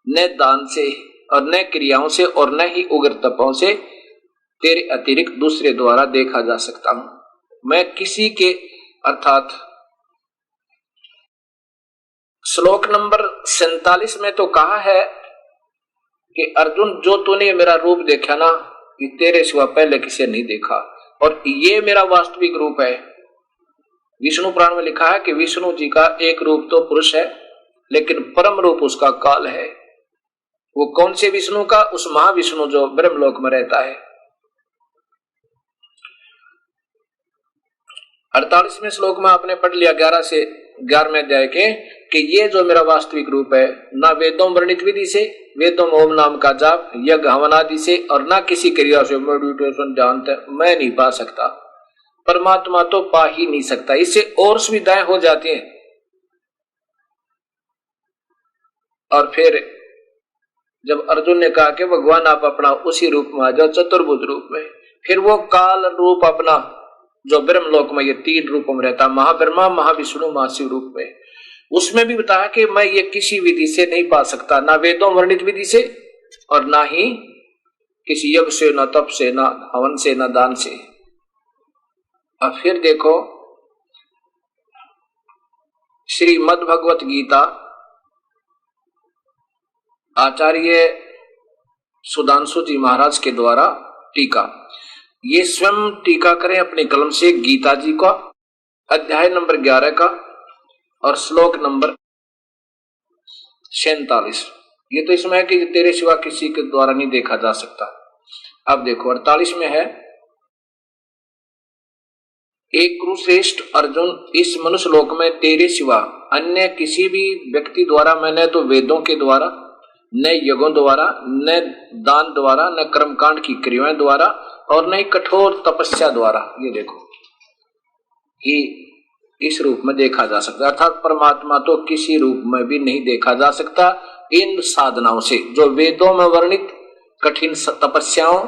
न दान से और न क्रियाओं से और न ही उग्र तपों से तेरे अतिरिक्त दूसरे द्वारा देखा जा सकता हूं। मैं किसी के अर्थात श्लोक नंबर 47 में तो कहा है कि अर्जुन, जो तूने मेरा रूप देखा ना, ये तेरे सिवा पहले किसी नहीं देखा, और ये मेरा वास्तविक रूप है। विष्णु पुराण में लिखा है कि विष्णु जी का एक रूप तो पुरुष है, लेकिन परम रूप उसका काल है। वो कौन से विष्णु का? उस महाविष्णु जो ब्रह्मलोक में रहता है। 48वें श्लोक में आपने पढ़ लिया 11 से 11वें अध्याय के, कि ये जो मेरा वास्तविक रूप है, ना वेदों वर्णित विधि से, वेदों में ओम नाम का जाप, यज्ञ हवन आदि से, और ना किसी क्रिया से, मेडिटेशन ध्यान मैं नहीं पा सकता। परमात्मा तो पा ही नहीं सकता, इससे और सुविधाएं हो जाती हैं। और फिर जब अर्जुन ने कहा कि भगवान आप अपना उसी रूप में आ जाओ, चतुर्भुज रूप में, फिर वो काल रूप अपना जो ब्रह्मलोक में ये 3 रूपों में रहता, महाब्रह्मा, महाविष्णु, महाशिव रूप में, उसमें भी बताया कि मैं ये किसी विधि से नहीं पा सकता, ना वेदों वर्णित विधि से, और ना ही किसी यज्ञ से, ना तप से, ना हवन से, ना दान से। अब फिर देखो श्रीमद् भगवत गीता, आचार्य सुधांशु जी महाराज के द्वारा टीका, ये स्वयं टीका करें अपने कलम से गीता जी का, अध्याय नंबर 11 का और श्लोक नंबर 47। ये तो इसमें है कि तेरे सिवा किसी के द्वारा नहीं देखा जा सकता। अब देखो 48 में है, एक कुरुश्रेष्ठ अर्जुन, इस मनुष्य लोक में तेरे सिवा अन्य किसी भी व्यक्ति द्वारा मैंने तो वेदों के द्वारा, न यज्ञों द्वारा, न दान द्वारा, न कर्मकांड की क्रियाओं द्वारा, और न ही कठोर तपस्या द्वारा, ये देखो, ही इस रूप में देखा जा सकता। अर्थात परमात्मा तो किसी रूप में भी नहीं देखा जा सकता इन साधनाओं से, जो वेदों में वर्णित कठिन तपस्याओं,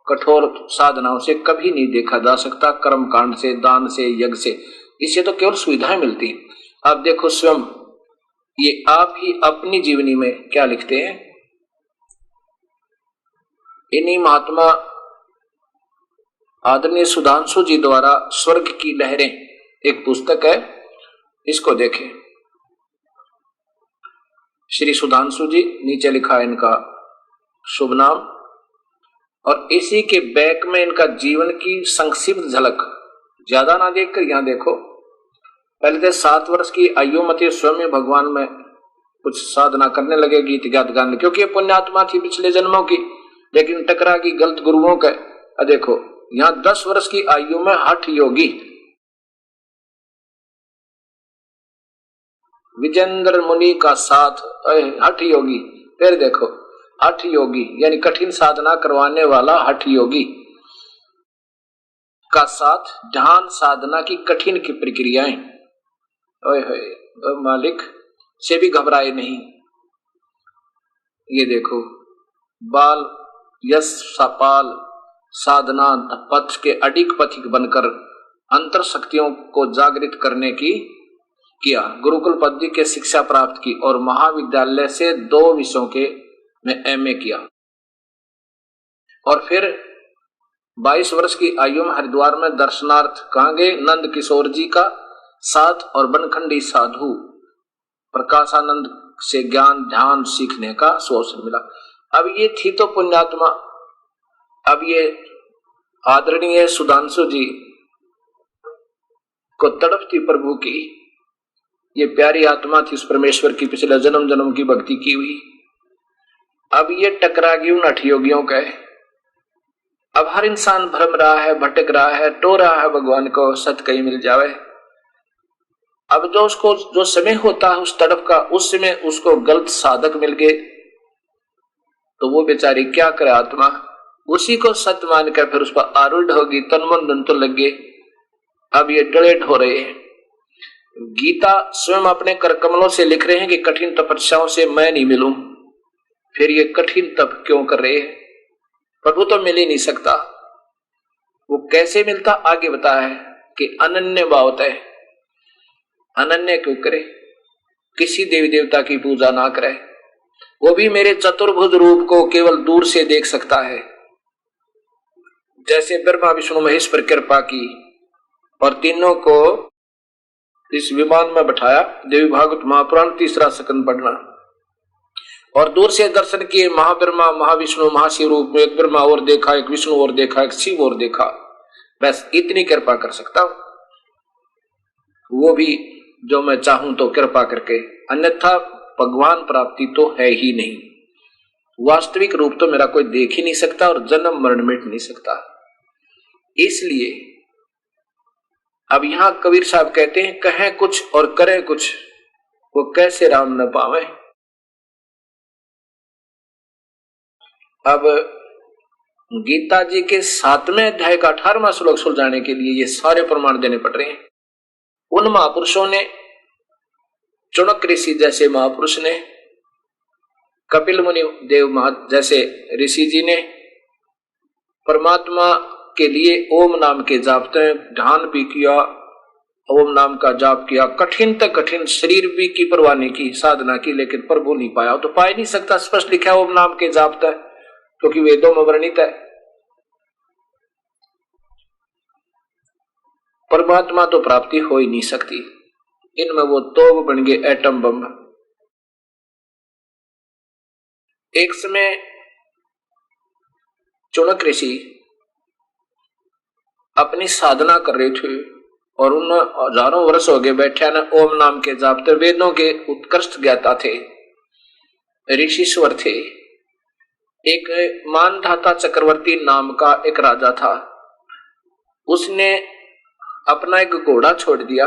कठोर साधनाओं से कभी नहीं देखा जा सकता, कर्म कांड से, दान से, यज्ञ से, इससे तो केवल सुविधाएं मिलती हैं। अब देखो स्वयं ये आप ही अपनी जीवनी में क्या लिखते हैं। इन्हीं महात्मा आदरणीय सुधांशु जी द्वारा स्वर्ग की लहरें एक पुस्तक है, इसको देखें। श्री सुधांशु जी, नीचे लिखा है इनका शुभ नाम, और इसी के बैक में इनका जीवन की संक्षिप्त झलक, ज्यादा ना देखकर यहां देखो। पहले तो 7 वर्ष की आयु में स्वयं भगवान में कुछ साधना करने लगे, गीत गात गाने, क्योंकि ये पुण्यात्मा थी पिछले जन्मों की, लेकिन टकरा की गलत गुरुओं का। देखो यहाँ 10 वर्ष की आयु में हठ योगी विजेंद्र मुनि का साथ, हठ योगी। फिर देखो हठ योगी यानी कठिन साधना करवाने वाला हठ योगी का साथ, ध्यान साधना की कठिन की प्रक्रियाएं, मालिक से भी घबराए नहीं। ये देखो बाल यश सपाल साधना पथ के अडिग पथिक बनकर अंतर शक्तियों को जागृत करने की किया, गुरुकुल पद्धति के शिक्षा प्राप्त की, और महाविद्यालय से 2 विषयों के में एमए किया। और फिर 22 वर्ष की आयु में हरिद्वार में दर्शनार्थ कहाँ गए, नंद किशोर जी का साथ और बनखंडी साधु प्रकाशानंद से ज्ञान ध्यान सीखने का अवसर मिला। अब ये थी तो पुण्यात्मा। अब ये आदरणीय सुधांशु जी को तड़प थी प्रभु की, ये प्यारी आत्मा थी उस परमेश्वर की, पिछले जन्म जन्म की भक्ति की हुई। अब ये टकरा गई उन हठ योगियों का। अब हर इंसान भ्रम रहा है, भटक रहा है, टो रहा है भगवान को, सत्य कहीं मिल जावे। अब जो उसको जो समय होता है उस तड़प का, उस समय उसको गलत साधक मिल गए तो वो बेचारी क्या करे आत्मा, उसी को सत्य मानकर फिर उस पर आरूढ़ होगी, तन मन धन तो लग गए। अब ये डलेट हो रहे हैं। गीता स्वयं अपने कर कमलों से लिख रहे हैं कि कठिन तपस्याओं से मैं नहीं मिलूं, फिर ये कठिन तप क्यों कर रहे हैं, प्रभु तो मिल ही नहीं सकता। वो कैसे मिलता आगे बताया है कि अनन्य भाव है। अनन्य क्यों करे, किसी देवी देवता की पूजा ना करे, वो भी मेरे चतुर्भुज रूप को केवल दूर से देख सकता है। जैसे ब्रह्मा विष्णु महेश पर कृपा की और तीनों को इस विमान में बैठाया, देवी भागवत महापुराण 3रा स्कंद पढ़ना, और दूर से दर्शन किए महाब्रह्मा महाविष्णु महाशिव रूप में, एक ब्रह्मा और देखा, एक विष्णु और देखा, एक शिव और देखा। बस इतनी कृपा कर सकता हूं, वो भी जो मैं चाहूं तो कृपा करके, अन्यथा भगवान प्राप्ति तो है ही नहीं। वास्तविक रूप तो मेरा कोई देख ही नहीं सकता और जन्म मरण मिट नहीं सकता। इसलिए अब यहां कबीर साहब कहते हैं, कहें कुछ और करें कुछ, वो कैसे राम न पावे। अब गीता जी के 7वें अध्याय का 18वां श्लोक सुलझाने के लिए ये सारे प्रमाण देने पड़ रहे हैं। उन महापुरुषों ने, चुनक ऋषि जैसे महापुरुष ने, कपिल मुनि देव जैसे ऋषि जी ने परमात्मा के लिए ओम नाम के जाप ध्यान भी किया, ओम नाम का जाप किया, कठिन तक कठिन शरीर भी की परवाह नहीं की, साधना की, लेकिन प्रभु नहीं पाया। तो पा ही नहीं सकता, स्पष्ट लिखा है ओम नाम के जाप तक, क्योंकि वेदों में वर्णित है। परमात्मा तो प्राप्ति हो ही नहीं सकती। इनमें वो तोप बन गए, एटम बम। एक समय चुनक ऋषि अपनी साधना कर रहे थे और उन हजारों वर्ष हो गए बैठे न ओम नाम के जाप, वेदों के उत्कृष्ट ज्ञाता थे, ऋषिश्वर थे। एक मानधाता चक्रवर्ती नाम का एक राजा था। उसने अपना एक घोड़ा छोड़ दिया,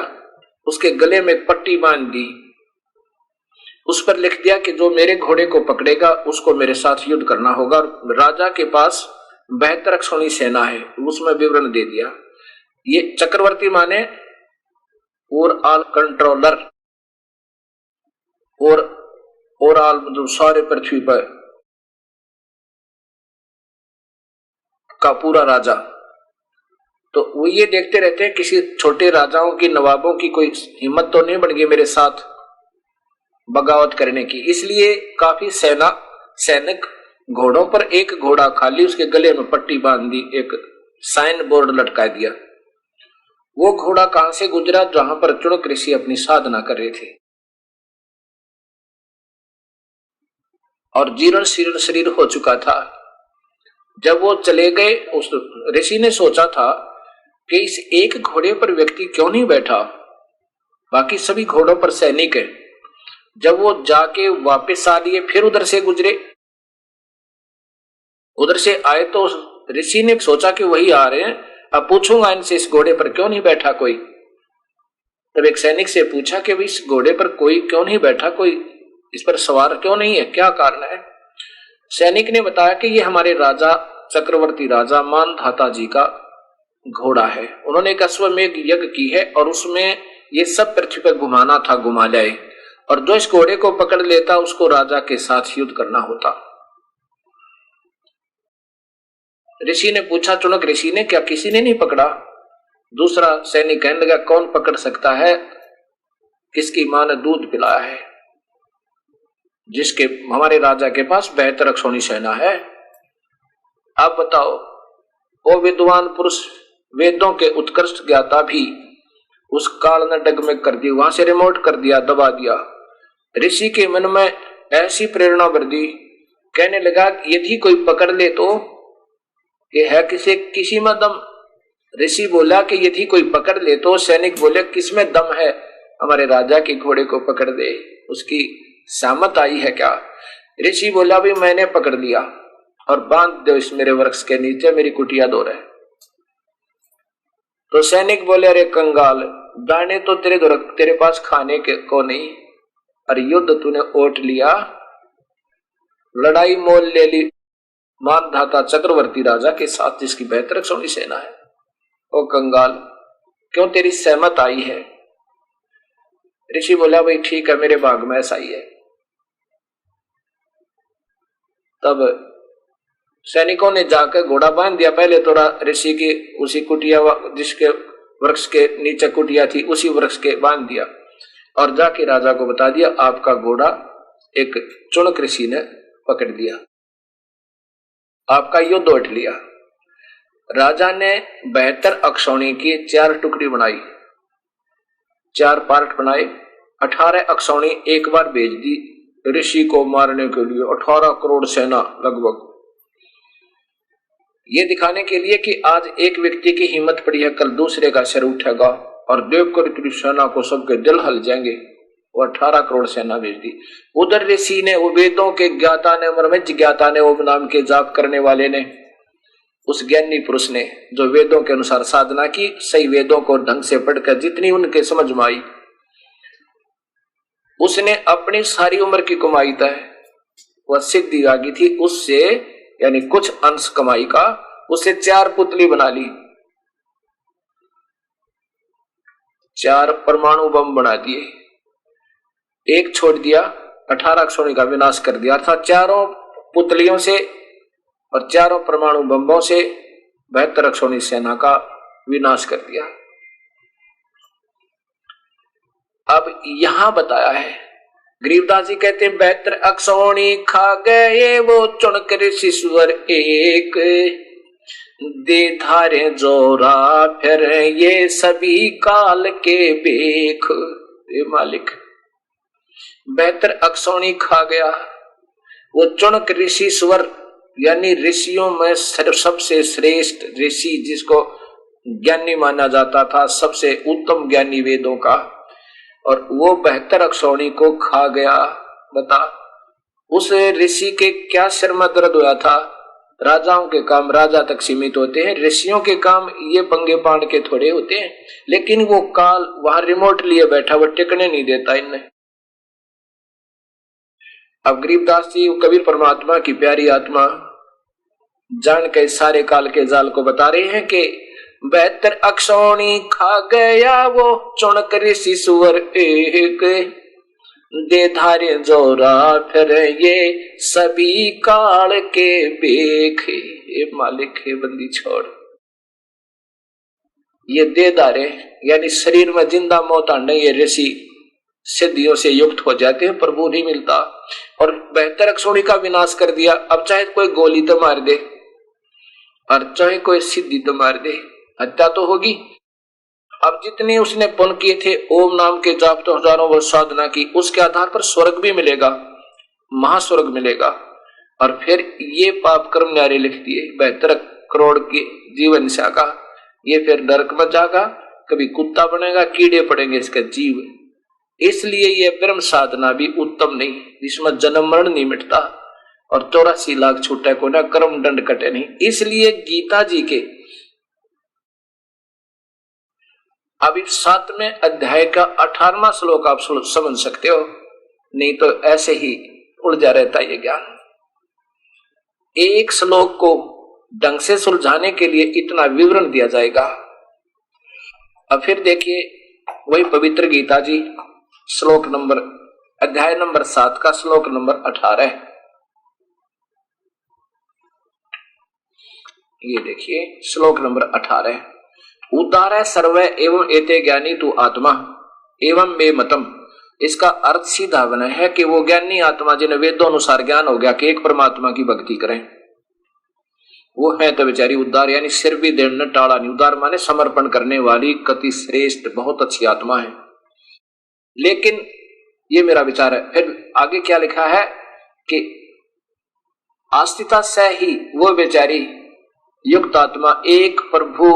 उसके गले में एक पट्टी बांध दी, उस पर लिख दिया कि जो मेरे घोड़े को पकड़ेगा उसको मेरे साथ युद्ध करना होगा। राजा के पास 72 अक्षौणी सेना है, उसमें विवरण दे दिया। ये चक्रवर्ती माने ओवरऑल कंट्रोलर, और ओवरऑल मतलब सारे पृथ्वी पर का पूरा राजा। तो वो ये देखते रहते हैं किसी छोटे राजाओं की, नवाबों की कोई हिम्मत तो नहीं बन गई मेरे साथ बगावत करने की। इसलिए काफी सैनिक घोड़ों पर एक घोड़ा खाली, उसके गले में पट्टी बांध दी, एक साइन बोर्ड लटका दिया। वो घोड़ा कहां से गुजरा? जहां पर चुनक ऋषि अपनी साधना कर रहे थे, और जीर्ण शीर्ण शरीर हो चुका था। जब वो चले गए, उस ऋषि ने सोचा था कि इस एक घोड़े पर व्यक्ति क्यों नहीं बैठा, बाकी सभी घोड़ों पर सैनिक है। जब वो जाके वापस आ लिए, फिर उधर से गुजरे, उधर से आए तो ऋषि ने सोचा कि वही आ रहे हैं, अब पूछूंगा इनसे इस घोड़े पर क्यों नहीं बैठा कोई। तब एक सैनिक से पूछा कि इस घोड़े पर कोई क्यों नहीं बैठा, कोई इस पर सवार क्यों नहीं है, क्या कारण है? सैनिक ने बताया कि ये हमारे राजा, चक्रवर्ती राजा मानधाता जी का घोड़ा है। उन्होंने एक अश्वमेध यज्ञ की है और उसमें ये सब पृथ्वी पर घुमाना था, घुमा जाए, और जो इस घोड़े को पकड़ लेता उसको राजा के साथ युद्ध करना होता। ऋषि ने पूछा, चुनक ऋषि ने, क्या किसी ने नहीं पकड़ा? दूसरा सैनिक कहने लगा, कौन पकड़ सकता है किसकी मां ने दूध पिलाया है, जिसके हमारे राजा के पास 72 अक्षौणी सेना है। आप बताओ, वो विद्वान पुरुष, वेदों के उत्कृष्ट ज्ञाता भी उस काल ने डगमग कर दी, वहां से रिमोट कर दिया, दबा दिया। ऋषि के मन में ऐसी प्रेरणा बढ़ दी, कहने लगा यदि कोई पकड़ ले तो ये है किसी में दम। ऋषि बोला कि यदि कोई पकड़ ले तो, सैनिक बोले किसमें दम है, हमारे राजा के घोड़े को पकड़ दे, उसकी सामत आई है क्या? ऋषि बोला भी मैंने पकड़ लिया और बांध दो इस मेरे वृक्ष के नीचे, मेरी कुटिया दो रहे। तो सैनिक बोले, अरे कंगाल, दाने तो तेरे पास खाने के को नहीं, और युद्ध तूने ओट लिया, लड़ाई मोल ले ली मानधाता चक्रवर्ती राजा के साथ जिसकी 72 अक्षौणी सेना है। ओ कंगाल, क्यों तेरी सहमत आई है? ऋषि बोला, भाई ठीक है, मेरे भाग में ऐसा ही है। तब सैनिकों ने जाकर घोड़ा बांध दिया। पहले तो ऋषि की उसी कुटिया, जिसके वृक्ष के नीचे कुटिया थी, उसी वृक्ष के बांध दिया, और जाके राजा को बता दिया आपका घोड़ा एक चुनक ऋषि ने पकड़ लिया, आपका युद्ध ओट लिया। राजा ने 72 अक्षौणी की 4 टुकड़ी बनाई, 4 पार्ट बनाए, 18 अक्षौणी एक बार भेज दी ऋषि को मारने के लिए, 18 करोड़ सेना लगभग। ये दिखाने के लिए कि आज एक व्यक्ति की हिम्मत पड़ी है, कल दूसरे का सिर उठेगा और देवकर इतनी सेना को सबके दिल हल जाएंगे। वो 18 करोड़ सेना भेज दी। उधर ऋषि ने, वो वेदों के ज्ञाता ने, मर्मज्ञ ज्ञाता ने, वो नाम के जाप करने वाले ने, उस ज्ञानी पुरुष ने जो वेदों के अनुसार साधना की, सही वेदों को ढंग से पढ़कर जितनी उनके समझ में आई, उसने अपनी सारी उम्र की कमाई तय वह सिद्धि आ गई थी उससे, यानी कुछ अंश कमाई का, उससे 4 पुतली बना ली, 4 परमाणु बम बना दिए, एक छोड़ दिया, 18 अक्षौणी का विनाश कर दिया। अर्थात 4 पुतलियों से और 4 परमाणु बम्बों से 72 अक्षौणी सेना का विनाश कर दिया। अब यहां बताया है, गरीबदास जी कहते हैं 72 अक्षौणी खा गए वो चुनकर शिशुवर एक, दे धारे जोरा फिर ये सभी काल के बेख। ये मालिक 72 अक्षौणी खा गया वो चुनक ऋषि स्वर, यानी ऋषियों में सबसे श्रेष्ठ ऋषि, जिसको ज्ञानी माना जाता था, सबसे उत्तम ज्ञानी वेदों का, और वो 72 अक्षौणी को खा गया। बता, उस ऋषि के क्या सिर में दर्द हुआ था? राजाओं के काम राजा तक सीमित होते हैं, ऋषियों के काम ये पंगे पाण के थोड़े होते हैं, लेकिन वो काल वहां रिमोट लिए बैठा, वो टिकने नहीं देता इन्हें। अब गरीबदास जी कबीर परमात्मा की प्यारी आत्मा जान के सारे काल के जाल को बता रहे हैं कि 72 अक्षौणी खा गया वो चुनक ऋषि सुअर एक, दे धारे जोरा फिर ये सभी काल के बेख। ये मालिक है बंदी छोड़, ये दे धारे यानी शरीर में जिंदा मौत आने, ये ऋषि सिद्धियों से युक्त हो जाते हैं, प्रभु नहीं मिलता। और 72 अक्षौणी का विनाश कर दिया। अब चाहे कोई गोली तो मार दे और चाहे कोई सिद्धि तो मार दे, हत्या तो होगी। अब जितने उसने पुण्य किए थे, ओम नाम के जाप तो हजारों वर्ष साधना की, उसके आधार पर स्वर्ग भी मिलेगा, महास्वर्ग मिलेगा। और फिर ये पाप कर्म न्यारे लिख दिए 72 करोड़ के जीवन शाखा, ये फिर नरक में जाएगा, कभी कुत्ता बनेगा, कीड़े पड़ेंगे इसका जीव। इसलिए ये ब्रह्म साधना भी उत्तम नहीं, जिसमें जन्म मरण नहीं मिटता और 84 लाख छूटे को ना कर्म दंड कटे नहीं। इसलिए गीता जी के अभी 7वें अध्याय का 18वां श्लोक आप समझ सकते हो, नहीं तो ऐसे ही उलझा रहता ये ज्ञान। एक श्लोक को ढंग से सुलझाने के लिए इतना विवरण दिया जाएगा। अब फिर देखिए वही पवित्र गीता जी श्लोक नंबर, अध्याय नंबर 7 का श्लोक नंबर 18। ये देखिए श्लोक नंबर 18, उदार सर्व एवं एते ज्ञानी तू आत्मा एवं मे मतम। इसका अर्थ सीधा बना है कि वो ज्ञानी आत्मा जिन्हें वेदों अनुसार ज्ञान हो गया कि एक परमात्मा की भक्ति करें, वो है तो बेचारी उद्धार, यानी सिर भी देना टाला नहीं। उद्धार माने समर्पण करने वाली, कति श्रेष्ठ बहुत अच्छी आत्मा है। लेकिन ये मेरा विचार है। फिर आगे क्या लिखा है कि आस्तिता से ही वो बेचारी युक्त आत्मा एक प्रभु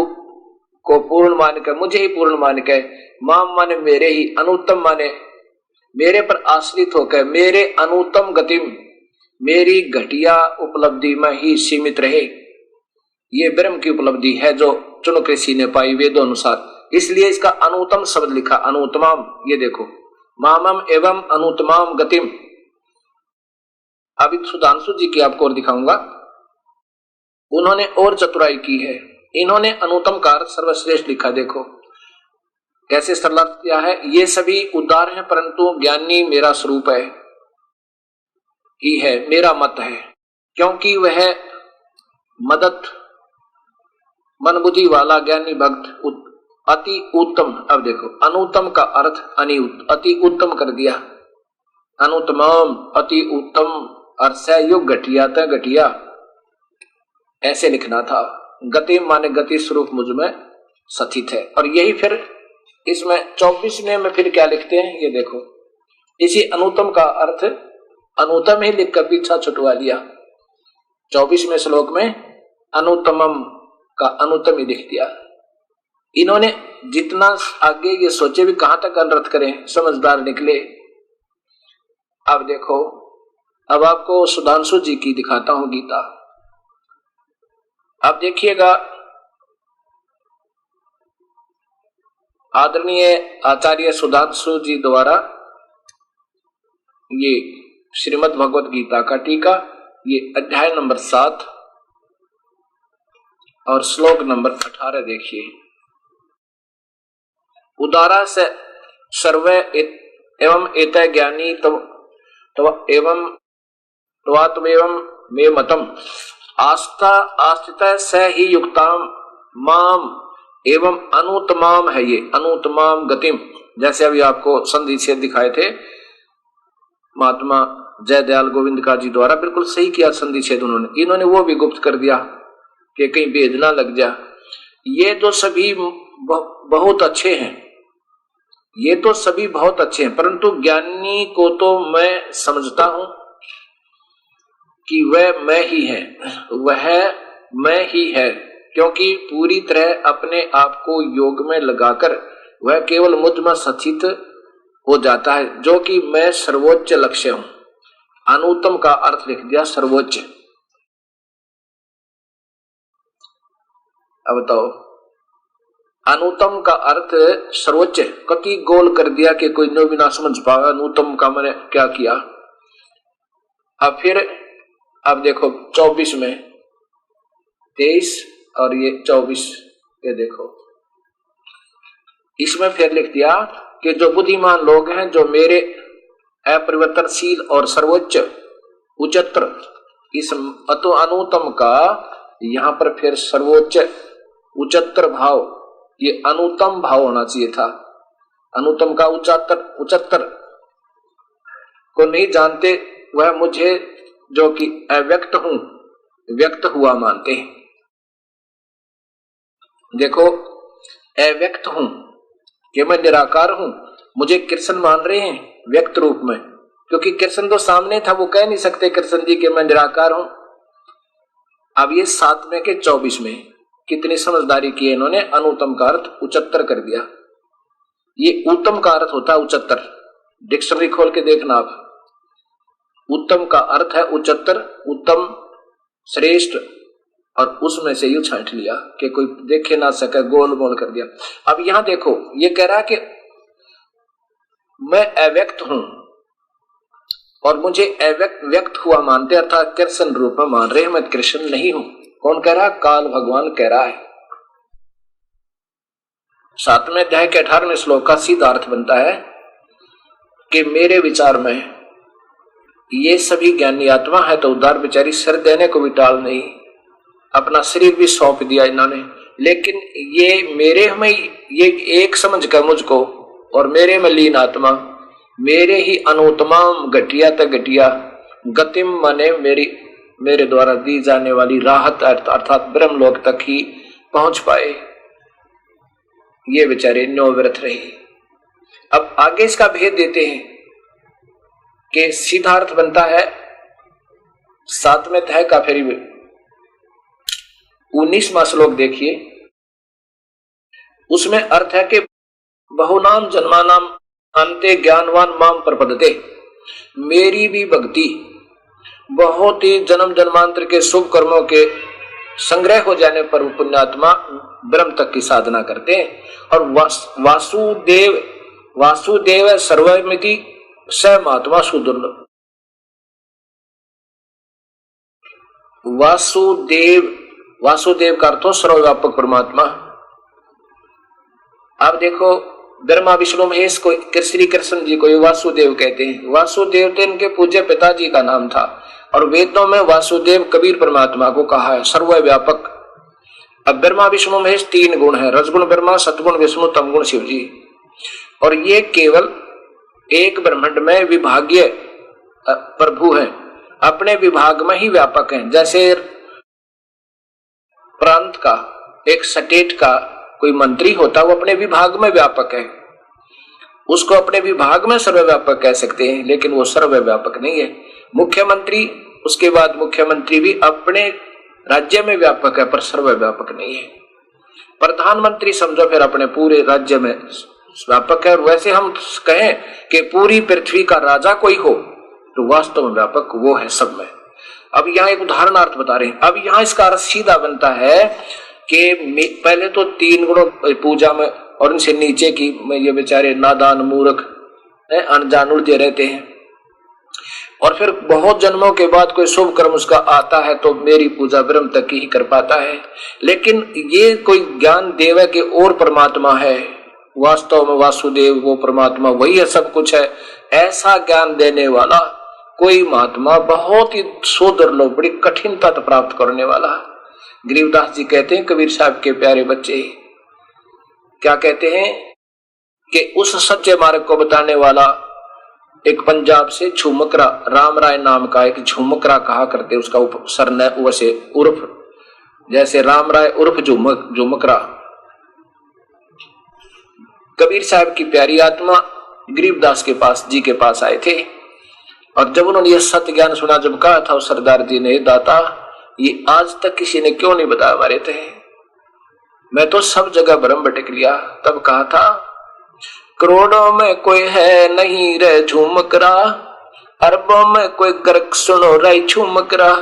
को पूर्ण मान के, मुझे ही पूर्ण मान के, माम माने मेरे ही, अनुत्तम माने मेरे पर आश्रित होकर, मेरे अनुत्तम गतिम, मेरी घटिया उपलब्धि में ही सीमित रहे। ये ब्रह्म की उपलब्धि है जो चुनक ऋषि ने पाई वेदों अनुसार। इसलिए इसका अनुत्तम शब्द लिखा, अनुत्तमाम। ये देखो, मामम एवं अनुत्तमाम गतिम। अभी सुधांशु जी की आपको और दिखाऊंगा, उन्होंने और चतुराई की है। इन्होंने अनुत्तम का अर्थ सर्वश्रेष्ठ लिखा। देखो कैसे सरल किया है। ये सभी उदार हैं परंतु ज्ञानी मेरा स्वरूप है ही है, मेरा मत है, क्योंकि वह मदद मन बुद्धि वाला ज्ञानी भक्त अति उत्तम। अब देखो अनुत्तम का अर्थ अति उत्तम कर दिया। अनुत्तम अति उत्तम अर्थ से युग घटिया था, घटिया ऐसे लिखना था। गति माने गति स्वरूप मुझ में स्थित है। और यही फिर इसमें 24वें में फिर क्या लिखते हैं ये देखो, इसी अनुतम का अर्थ अनुतम ही लिखकर पीछा छुटवा लिया। 24वें श्लोक में अनुतमम का अनुतम ही लिख दिया। इन्होंने जितना आगे ये सोचे भी कहां तक अनर्थ करें, समझदार निकले। अब देखो, अब आपको सुधांशु जी की दिखाता हूं गीता। अब देखिएगा, आदरणीय आचार्य सुधांशु जी द्वारा ये श्रीमद् भगवत गीता का टीका, ये अध्याय नंबर 7 और श्लोक नंबर 18 देखिए। उदारा से सर्वे एवं एत ज्ञानी तव एवं त्वात्मेवं मे मतम आस्था आस्थित स ही युक्ताम माम एवं अनुतमाम है ये अनुतमाम गतिम। जैसे अभी आपको संधि छेद दिखाए थे महात्मा जयदयाल गोविंद का जी द्वारा, बिल्कुल सही किया संधि छेद उन्होंने। इन्होंने वो भी गुप्त कर दिया कि कहीं भेद ना लग जा। ये तो सभी बहुत अच्छे हैं, ये तो सभी बहुत अच्छे हैं, परंतु ज्ञानी को तो मैं समझता हूं कि वह मैं ही है, वह मैं ही है, क्योंकि पूरी तरह अपने आप को योग में लगाकर वह केवल मुझ में सचित हो जाता है, जो कि मैं सर्वोच्च लक्ष्य हूं। अनुत्तम का अर्थ लिख दिया सर्वोच्च। अब बताओ, अनुत्तम का अर्थ सर्वोच्च, कति गोल कर दिया कि कोई नो भी ना समझ पाया अनुत्तम का मैंने क्या किया। अब फिर अब देखो 24 में 23 और ये 24, ये देखो इसमें फिर लिख दिया कि जो बुद्धिमान लोग हैं, जो मेरे अपरिवर्तनशील और सर्वोच्च उच्चतर, इस अतो अनुत्तम का यहां पर फिर सर्वोच्च उच्चतर भाव, ये अनुत्तम भाव होना चाहिए था। अनुत्तम का उच्चतर को नहीं जानते, वह मुझे जो कि अव्यक्त हूं व्यक्त हुआ मानते हैं। देखो, अव्यक्त हूं कि मैं निराकार हूं, मुझे कृष्ण मान रहे हैं व्यक्त रूप में, क्योंकि कृष्ण तो सामने था, वो कह नहीं सकते कृष्ण जी कि मैं निराकार हूं। अब ये 7 में के 24 में कितनी समझदारी की है इन्होंने, अनुत्तम का अर्थ उच्चतर कर दिया। ये उत्तम का अर्थ होता है उच्चतर, डिक्शनरी खोल के देखना आप। उत्तम का अर्थ है उच्चतर, उत्तम श्रेष्ठ, और उसमें से यू छांट लिया कि कोई देखे ना सके, गोल मोल कर दिया। अब यहां देखो, ये कह रहा है कि मैं अव्यक्त हूं और मुझे अव्यक्त व्यक्त हुआ मानते, अर्थात कृष्ण रूप में मान रहे हैं, मैं कृष्ण नहीं हूं। कौन कह रहा? काल भगवान कह रहा है। 7वें अध्याय के 18वें श्लोक का सीधा अर्थ बनता है कि मेरे विचार में ये सभी ज्ञानी आत्मा है, तो उद्धार बेचारी सर देने को भी टाल नहीं, अपना शरीर भी सौंप दिया इन्होंने, लेकिन ये मेरे में ये एक समझ कर मुझको और मेरे में लीन आत्मा, मेरे ही अनुत्तम घटिया तक घटिया गतिम माने मेरे द्वारा दी जाने वाली राहत अर्थात ब्रह्मलोक तक ही पहुंच पाए। ये बेचारे नौव्रत रहे। अब आगे इसका भेद देते हैं कि सीधा अर्थ बनता है 7वें अध्याय का, फिर 19वां श्लोक देखिए, उसमें अर्थ है कि बहुनाम जन्मानाम अंते ज्ञानवान माम प्रपद्यते, मेरी भी भक्ति बहुत ही जन्म जन्मांतर के शुभ कर्मों के संग्रह हो जाने पर पुण्यात्मा ब्रह्म तक की साधना करते हैं। और वासुदेव सर्वमिति स महात्मा सुदुर्लभ। वासुदेव का अर्थ हो सर्वव्यापक परमात्मा। अब देखो, ब्रह्मा विष्णु महेश को श्री कृष्ण जी को वासुदेव कहते हैं। वासुदेव तो इनके पूज्य पिताजी का नाम था, और वेदों में वासुदेव कबीर परमात्मा को कहा है, सर्वव्यापक। अब ब्रह्मा विष्णु महेश 3 गुण है, रजगुण ब्रह्मा, सतगुण विष्णु, तमगुण शिव जी। और ये केवल एक ब्रह्मांड में विभागीय प्रभु हैं, अपने विभाग में ही व्यापक हैं। जैसे प्रांत का, एक स्टेट का कोई मंत्री होता वो अपने विभाग में व्यापक है, उसको अपने विभाग में सर्वव्यापक कह सकते हैं, लेकिन वो सर्वव्यापक नहीं है। मुख्यमंत्री, उसके बाद मुख्यमंत्री भी अपने राज्य में व्यापक है पर सर्वव्यापक नहीं है। प्रधानमंत्री समझो फिर अपने पूरे राज्य में व्यापक है। और वैसे हम कहें कि पूरी पृथ्वी का राजा कोई हो तो वास्तव में व्यापक वो है सब में। अब यहाँ एक उदाहरणार्थ बता रहे हैं। अब यहाँ इसका अर्थ सीधा बनता है कि पहले तो 3 गुणों पूजा में और उनसे नीचे की में ये बेचारे नादान मूर्ख अनजान उलझे रहते हैं, और फिर बहुत जन्मों के बाद कोई शुभ कर्म उसका आता है तो मेरी पूजा ब्रह्म तक ही कर पाता है। लेकिन ये कोई ज्ञान देवे के और परमात्मा है, वास्तव में वासुदेव वो परमात्मा वही है, सब कुछ है, ऐसा ज्ञान देने वाला कोई महात्मा बहुत ही सुदुर्लभ, बड़ी कठिनता प्राप्त करने वाला। गरीबदास जी कहते हैं, कबीर साहब के प्यारे बच्चे क्या कहते हैं कि उस सच्चे मार्ग को बताने वाला एक पंजाब से झुमकरा, राम राय नाम का एक झुमकरा कहा करते, उसका सरने वैसे उर्फ जैसे राम राय उर्फ झुमकरा। कबीर साहब की प्यारी आत्मा गरीबदास के पास जी के पास आए थे, और जब उन्होंने यह सत्य ज्ञान सुना, जब कहा था उस सरदार जी ने, दाता ये आज तक किसी ने क्यों नहीं बताया हमारे थे, मैं तो सब जगह भ्रम भटक लिया। तब कहा था, करोड़ों में कोई है नहीं रे झुमकरा, अरबों में कोई गर्क सुनो रे झुमकरा।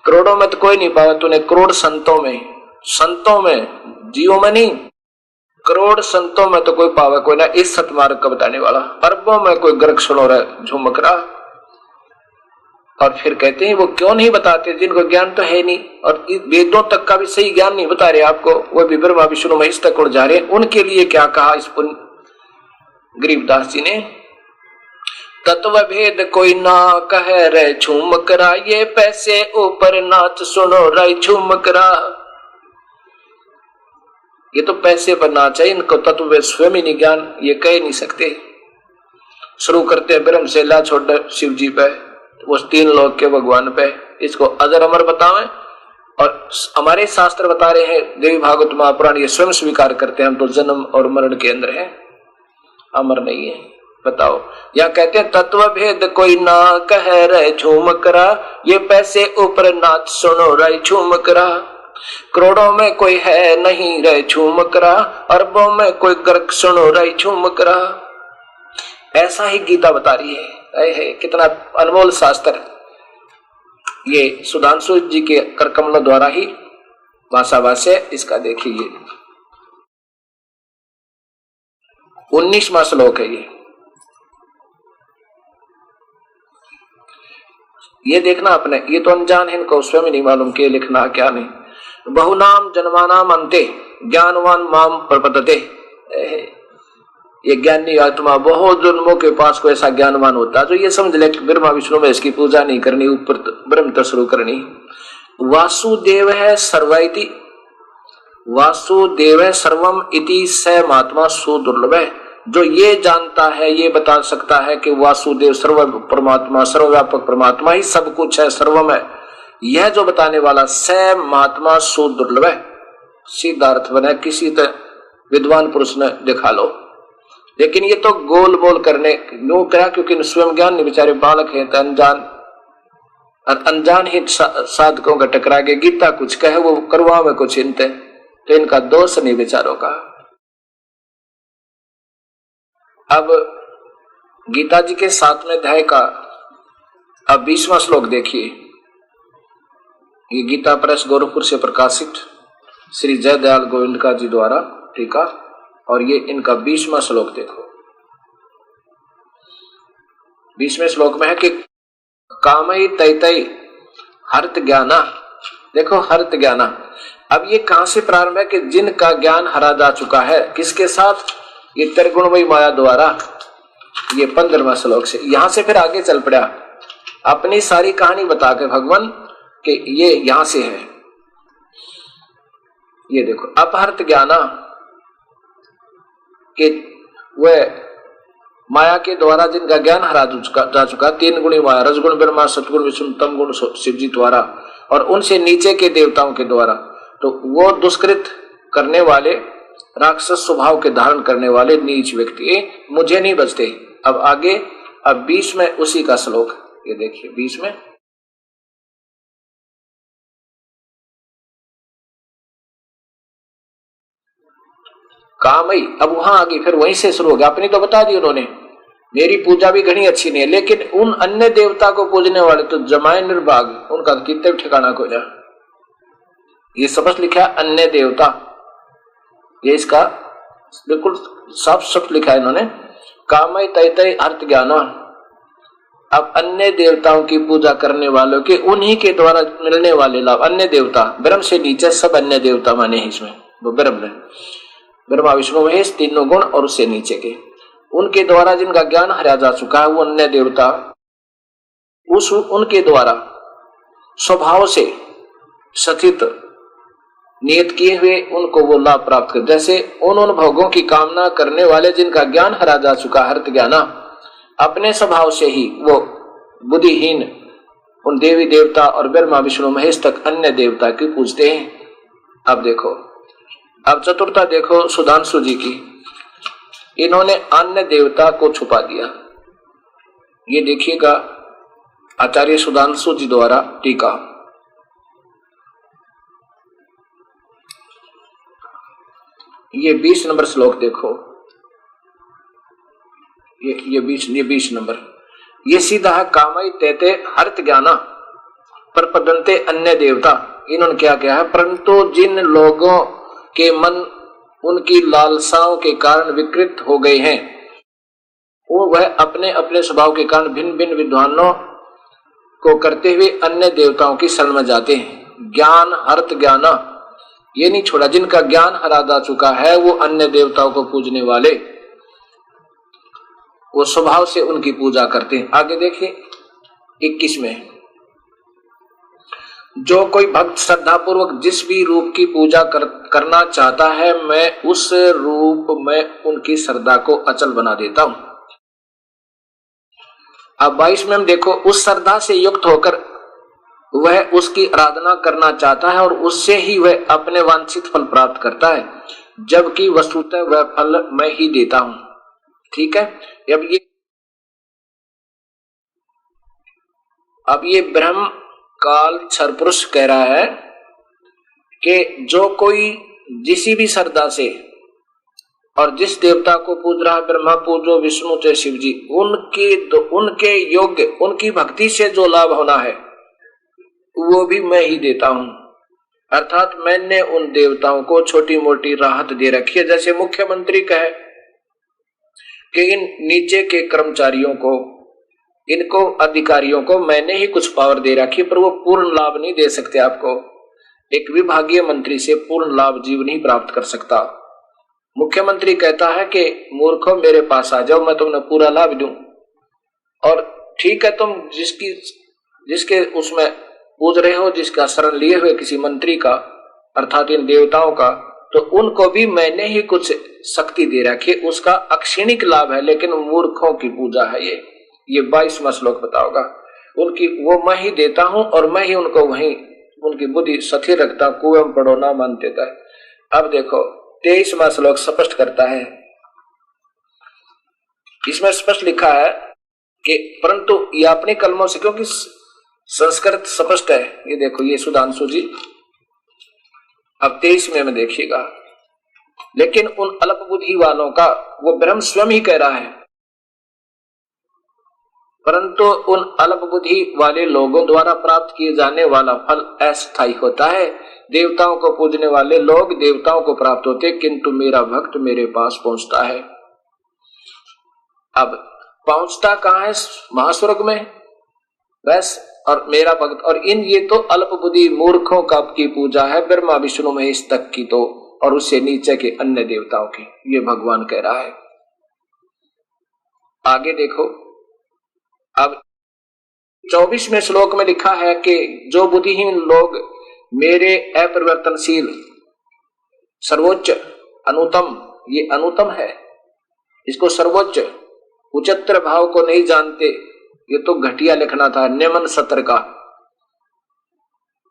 करोड़ों में तो कोई नहीं पाया तूने, करोड़ संतों में जीवों में नहीं, करोड़ संतों में तो कोई पावे कोई ना इस सतमार्ग का बताने वाला, अरबों में कोई गर्क सुनो रे झुमकरा। और फिर कहते हैं वो क्यों नहीं बताते जिनको ज्ञान तो है नहीं, और वेदों तक का भी सही ज्ञान नहीं बता रहे आपको, वो भी ब्रह्मा विष्णु महेश तक उड़ जा रहे, उनके लिए क्या कहा इस गरीबदास जी ने, तत्व भेद कोई ना कहे रे झुमकरा, ये पैसे ऊपर नाच सुनो रे झुमकरा। ये तो पैसे पर नाच है, इनको तत्व भेद स्वयं ही नहीं ज्ञान, ये कह नहीं सकते। शुरू करते हैं ब्रह्म से ला छोड़ शिव जी पे, उस 3 लोक के भगवान पे, इसको अजर अमर बतावे। और हमारे शास्त्र बता रहे हैं, देवी भागवत महापुराण ये स्वयं स्वीकार करते हैं, हम तो जन्म और मरण के अंदर है, अमर नहीं है। बताओ, या कहते हैं तत्व भेद कोई ना कहे रे झुमकरा, ये पैसे ऊपर नाच सुनो रे झुमकरा। करोड़ों में कोई है नहीं रे झुमकरा, अरबों में कोई गर्क सुनो रे झुमकरा। ऐसा ही गीता बता रही है, कितना अनमोल शास्त्र। ये सुधांशु जी के करकमलों द्वारा ही भाषाभाष्य इसका देखिए, 19वां श्लोक है ये देखना अपने, ये तो अनजान है, इनको स्वयं नहीं मालूम के लिखना क्या नहीं। बहुनाम जन्मानाम अंते ज्ञानवान माम प्रपद्यते, ये ज्ञानी आत्मा बहुत जन्मों के पास को ऐसा ज्ञानवान होता है जो ये समझ ले कि ब्रह्मा विष्णु में इसकी पूजा नहीं करनी, ऊपर ब्रह्म तो शुरू करनी। वासुदेव है सर्वइति, वासुदेव सर्वम इति स महात्मा सुदुर्लभ है। जो ये जानता है, ये बता सकता है कि वासुदेव सर्व परमात्मा, सर्वव्यापक परमात्मा ही सब कुछ है, सर्वम है, यह जो बताने वाला स महात्मा सुदुर्लभ है। सीधा अर्थ बना किसी विद्वान पुरुष ने दिखा लो, लेकिन ये तो गोल बोल करने नो करा, क्योंकि स्वयं ज्ञान नहीं, बेचारे बालक हैं, अनजान ही साधकों का टकरा के गीता कुछ कहे वो करवा में कुछ हिंते, तो इनका दोष नहीं बेचारों का। अब गीता जी के 7वें अध्याय का अब 20वां श्लोक देखिए। ये गीता प्रेस गोरखपुर से प्रकाशित श्री जयदयाल गोविंद जी द्वारा टीका, और ये इनका 20वां श्लोक देखो। 20वें श्लोक में है कि कामई तैतई हर्त ज्ञाना, देखो हर्त ज्ञाना। अब ये कहां से प्रारंभ है कि जिनका ज्ञान हरा जा चुका है, किसके साथ, ये त्रिगुणमयी माया द्वारा। ये 15वां श्लोक से यहां से फिर आगे चल पड़ा, अपनी सारी कहानी बता के भगवान कि ये यहां से है। ये देखो अपहर्त ज्ञाना कि वह माया के द्वारा जिनका ज्ञान हरा जा चुका, 3 गुणी माया, रजगुण ब्रह्मा, सतगुण विष्णु, तम गुण शिव जी द्वारा, और उनसे नीचे के देवताओं के द्वारा, तो वो दुष्कृत करने वाले राक्षस स्वभाव के धारण करने वाले नीच व्यक्ति मुझे नहीं बचते। अब आगे, अब 20 में उसी का श्लोक, ये देखिए 20 में, कामई। अब वहां आगे फिर वहीं से शुरू हो गया। अपनी तो बता दी उन्होंने, मेरी पूजा भी घनी अच्छी नहीं है, लेकिन उन अन्य देवता को पूजने वाले तो जमाए निर्भाग, उनका तो कितने ठिकाना को जा। ये स्पष्ट लिखा है अन्य देवता, ये इसका बिल्कुल साफ साफ लिखा है इन्होंने, कामय तैतय अर्थ ज्ञान। अब अन्य देवताओं की पूजा करने वालों के उन्हीं के द्वारा मिलने वाले लाभ, अन्य देवता ब्रह्म से नीचे सब अन्य देवता माने हैं इसमें, वो ब्रह्म है, ब्रह्मा विष्णु महेश तीनों गुण और उससे नीचे के, उनके द्वारा जिनका ज्ञान हरा जा चुका है वो अन्य देवता, उस उनके द्वारा स्वभाव से सथित नियत किए हुए उनको वो लाभ प्राप्त कर, जैसे उन भोगों की कामना करने वाले जिनका ज्ञान हरा जा चुका हर्त ज्ञाना, अपने स्वभाव से ही वो बुद्धिहीन उन देवी देवता और ब्रह्मा विष्णु महेश तक अन्य देवता की पूजते हैं। अब देखो, अब चतुर्था देखो सुधांशु जी की, इन्होंने अन्य देवता को छुपा दिया। ये देखिएगा आचार्य सुधांशु जी द्वारा टीका, ये 20 नंबर श्लोक देखो, ये 20 नंबर, ये सीधा है कामय तेते हर्त ज्ञाना प्रपदन्ते अन्य देवता। इन्होंने क्या कहा है, परंतु जिन लोगों के मन उनकी लालसाओं के कारण विकृत हो गए हैं, वो वह अपने अपने स्वभाव के कारण भिन्न भिन्न विद्वानों को करते हुए अन्य देवताओं की शरण में जाते हैं। ज्ञान हर्त ज्ञाना, ये नहीं छोड़ा, जिनका ज्ञान हरा जा चुका है वो अन्य देवताओं को पूजने वाले, वो स्वभाव से उनकी पूजा करते हैं। आगे देखिए 21 में, जो कोई भक्त श्रद्धा पूर्वक जिस भी रूप की पूजा करना चाहता है, मैं उस रूप में उनकी श्रद्धा को अचल बना देता हूं। अब 22 में हम देखो, उस श्रद्धा से युक्त होकर वह उसकी आराधना करना चाहता है और उससे ही वह अपने वांछित फल प्राप्त करता है, जबकि वस्तुतः वह फल मैं ही देता हूं। ठीक है, अब ये ब्रह्म काल क्षर पुरुष कह रहा है कि जो कोई जिसी भी श्रद्धा से और जिस देवता को पूज रहा है, ब्रह्मा पूजो विष्णु चाहे शिव जी, उनके योग्य उनकी भक्ति से जो लाभ होना है वो भी मैं ही देता हूं। अर्थात मैंने उन देवताओं को छोटी मोटी राहत दे रखी है, जैसे मुख्यमंत्री कहे कि इन नीचे के कर्मचारियों को, इनको अधिकारियों को मैंने ही कुछ पावर दे रखी है, पर वो पूर्ण लाभ नहीं दे सकते आपको। एक विभागीय मंत्री से पूर्ण लाभ जीव नहीं प्राप्त कर सकता। मुख्यमंत्री कहता है कि मूर्खों मेरे पास आ जाओ, मैं तुम्हें पूरा लाभ दूं, और ठीक है तुम जिसके उसमें पूज रहे हो, जिसका शरण लिए हुए किसी मंत्री का अर्थात इन देवताओं का, तो उनको भी मैंने ही कुछ शक्ति दे रखी, उसका अक्षणिक लाभ है, लेकिन मूर्खों की पूजा है ये 22वां श्लोक बताओगा। उनकी वो मैं ही देता हूं और मैं ही उनको वहीं उनकी बुद्धि स्थिर रखता हूं, कुएं पढ़ो ना मानते था। अब देखो 23वां श्लोक स्पष्ट करता है, इसमें स्पष्ट लिखा है कि परंतु ये अपने कलमों से, क्योंकि संस्कृत स्पष्ट है, ये देखो ये सुधांशु जी अब 23 में देखिएगा, लेकिन उन अल्प बुद्धि वालों का वो ब्रह्म स्वयं ही कह रहा है, परंतु उन अल्प बुद्धि वाले लोगों द्वारा प्राप्त किए जाने वाला फल अस्थायी होता है। देवताओं को पूजने वाले लोग देवताओं को प्राप्त होते, किंतु मेरा भक्त मेरे पास पहुंचता है। अब पहुंचता कहां है? महास्वर्ग में बस। और मेरा भक्त, और इन ये तो अल्प बुद्धि मूर्खों का की पूजा है, ब्रह्मा विष्णु महेश तक की तो, और उससे नीचे के अन्य देवताओं की, ये भगवान कह रहा है। आगे देखो, अब 24वें श्लोक में लिखा है कि जो बुद्धिहीन लोग मेरे अपरिवर्तनशील सर्वोच्च अनुतम, ये अनुतम है, इसको सर्वोच्च उच्चतर भाव को नहीं जानते, ये तो घटिया लिखना था, निम्न सत्र का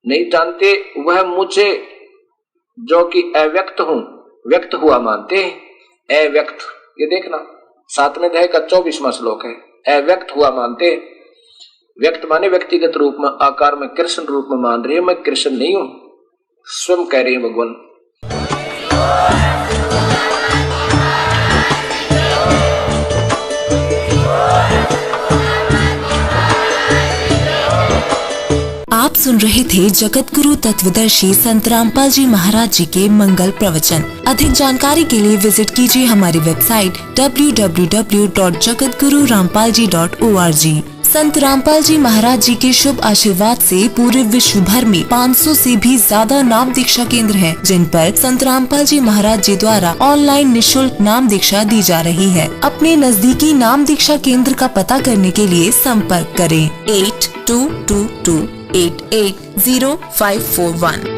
नहीं जानते, वह मुझे जो कि अव्यक्त हूं व्यक्त हुआ मानते हैं। अव्यक्त, ये देखना 7वें अध्याय का 24वां श्लोक है। अव्यक्त हुआ मानते, व्यक्त माने व्यक्तिगत रूप में, आकार में, कृष्ण रूप में मान रही है। मैं कृष्ण नहीं हूं, स्वयं कह रही है भगवान। आप सुन रहे थे जगत गुरु तत्वदर्शी संत रामपाल जी महाराज जी के मंगल प्रवचन। अधिक जानकारी के लिए विजिट कीजिए हमारी वेबसाइट www.jagatgururampalji.org। संत रामपाल जी महाराज जी के शुभ आशीर्वाद से पूरे विश्व भर में 500 से भी ज्यादा नाम दीक्षा केंद्र हैं, जिन पर संत रामपाल जी महाराज जी द्वारा ऑनलाइन निशुल्क नाम दीक्षा दी जा रही है। अपने नजदीकी नाम दीक्षा केंद्र का पता करने के लिए संपर्क करें 8222880541।